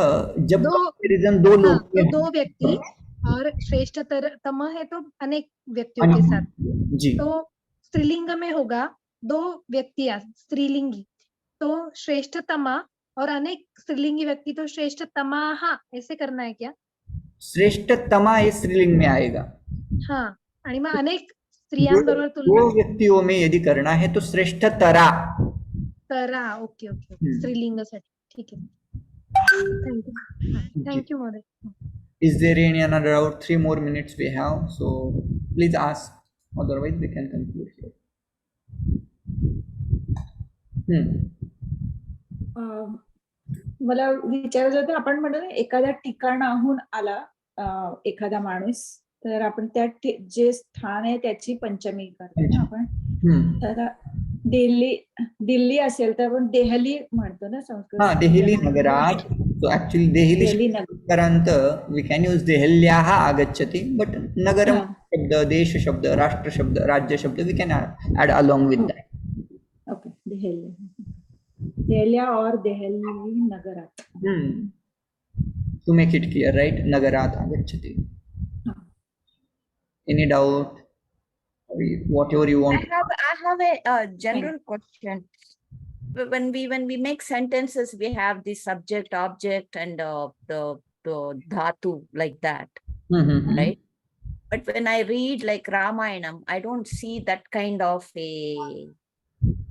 जब कंपैरिजन दो लोग तो दो व्यक्ति और श्रेष्ठतम है तो अनेक व्यक्तियों के साथ. जी, तो स्त्रीलिंग में होगा दो व्यक्तियां स्त्रीलिंगी, तो श्रेष्ठतमा और अनेक स्त्रीलिंगी व्यक्ति तो श्रेष्ठतमाः ऐसे करना है क्या? श्रेष्ठतमा ये स्त्रीलिंग में आएगा. हाँ, आणि मग अनेक स्त्रियांबरोबर दो तुलना व्यक्तियों में यदि करना है तो श्रेष्ठतरा. करा. ओके ओके हम्म. स्त्रीलिंगासाठी. ठीक आहे. थँक्यू महोदय. Is there any another doubt? 3 more minutes we have, so please ask, otherwise we can conclude here. मला विचारायचं होतं, आपण म्हणतो ना एखाद्या ठिकाणाहून आला एखादा माणूस, तर आपण त्या जे स्थान आहे त्याची पंचमी करतो ना आपण. तर दिल्ली असेल तर आपण देहली म्हणतो ना संस्कृत. हाँ, देहली नगरात. So actually देहली नगरांत we can use देहल्याः आगच्छति, but नगरम शब्द, देश शब्द, राष्ट्र शब्द, राज्य शब्द we can add along with that. Okay, देहल्या और देहली नगरात. To make it clear, right? नगरात आगच्छति. Any doubt? Whatever you want. I have a general question. When we make sentences, we have the subject, object, and the dhatu like that, right? But when I read like Ramayanam, I don't see that kind of a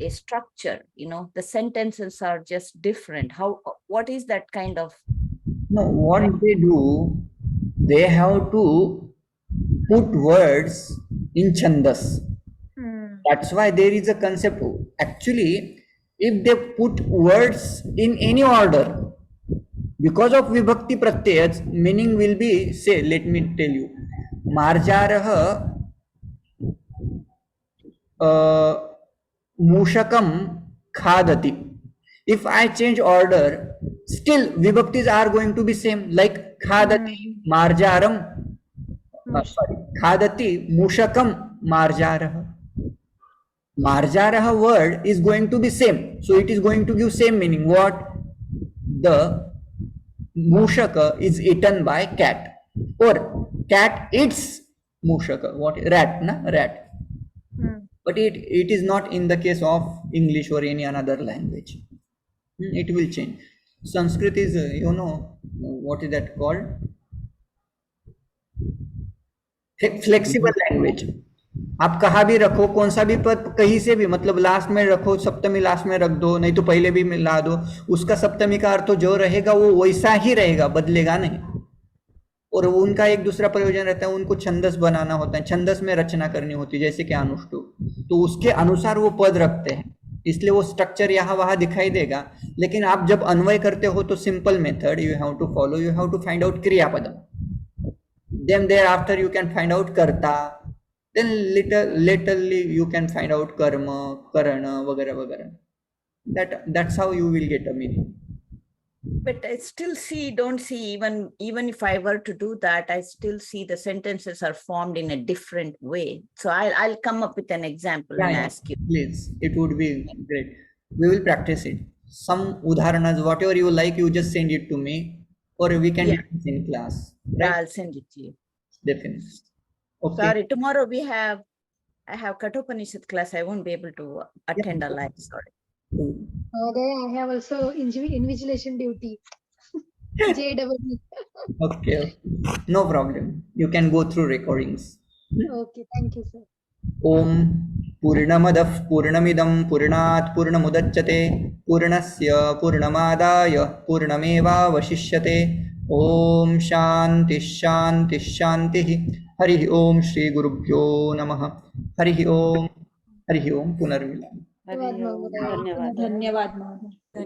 structure. The sentences are just different. What is that kind of? No, what they do, they have to put words in chandas. That's why there is a concept. Actually, if they put words in any order, because of vibhakti pratyaya, meaning will be, say, let me tell you, marjarah mushakam khadati. If I change order, still vibhaktis are going to be same, like khadati marjaram, khadati mushakam marjarah. Marjarah word is going to be same, so it is going to give same meaning. What? The mushaka is eaten by cat, or cat eats mushaka. What? Rat, na? Rat. But it is not in the case of English or any another language. It will change. Sanskrit is, what is that called? Flexible language. आप कहाँ भी रखो, कौन सा भी पद कहीं से भी, मतलब लास्ट में रखो, सप्तमी लास्ट में रख दो, नहीं तो पहले भी मिला दो, उसका सप्तमी का अर्थ जो रहेगा वो वैसा ही रहेगा, बदलेगा नहीं. और उनका एक दूसरा प्रयोजन रहता है, उनको छंदस बनाना होता है, छंदस में रचना करनी होती है, जैसे कि अनुष्टुप, तो उसके अनुसार वो पद रखते हैं, इसलिए वो स्ट्रक्चर यहाँ वहां दिखाई देगा. लेकिन आप जब अन्वय करते हो तो simple method you have to follow. You have to find out क्रियापदम, then thereafter you can find out कर्ता, then laterly you can find out karma, karana, वगैरह वगैरह. That's how you will get a meaning. But I still don't see, even if I were to do that, I still see the sentences are formed in a different way. So I'll come up with an example and ask you. Please, it would be great. We will practice it. Some udharanas, whatever you like, you just send it to me, or we can Yeah. discuss in class. Yeah, Right? I'll send it to you. Definitely. Okay. Sorry, tomorrow I have Kathopanishad class. I won't be able to attend a live. Sorry. I have also invigilation duty. JEE. Okay. No problem. You can go through recordings. Okay, thank you, sir. ॐ पूर्णमदः पूर्णमिदं पूर्णात् पूर्णमुदच्यते पूर्णस्य पूर्णमादाय पूर्णमेवावशिष्यते ॐ शान्तिः शान्तिः शान्तिः हरिः ॐ श्रीगुरुभ्यो नमः हरिः ॐ पुनर्मिलामः हरि ओम, धन्यवाद धन्यवाद महोदय.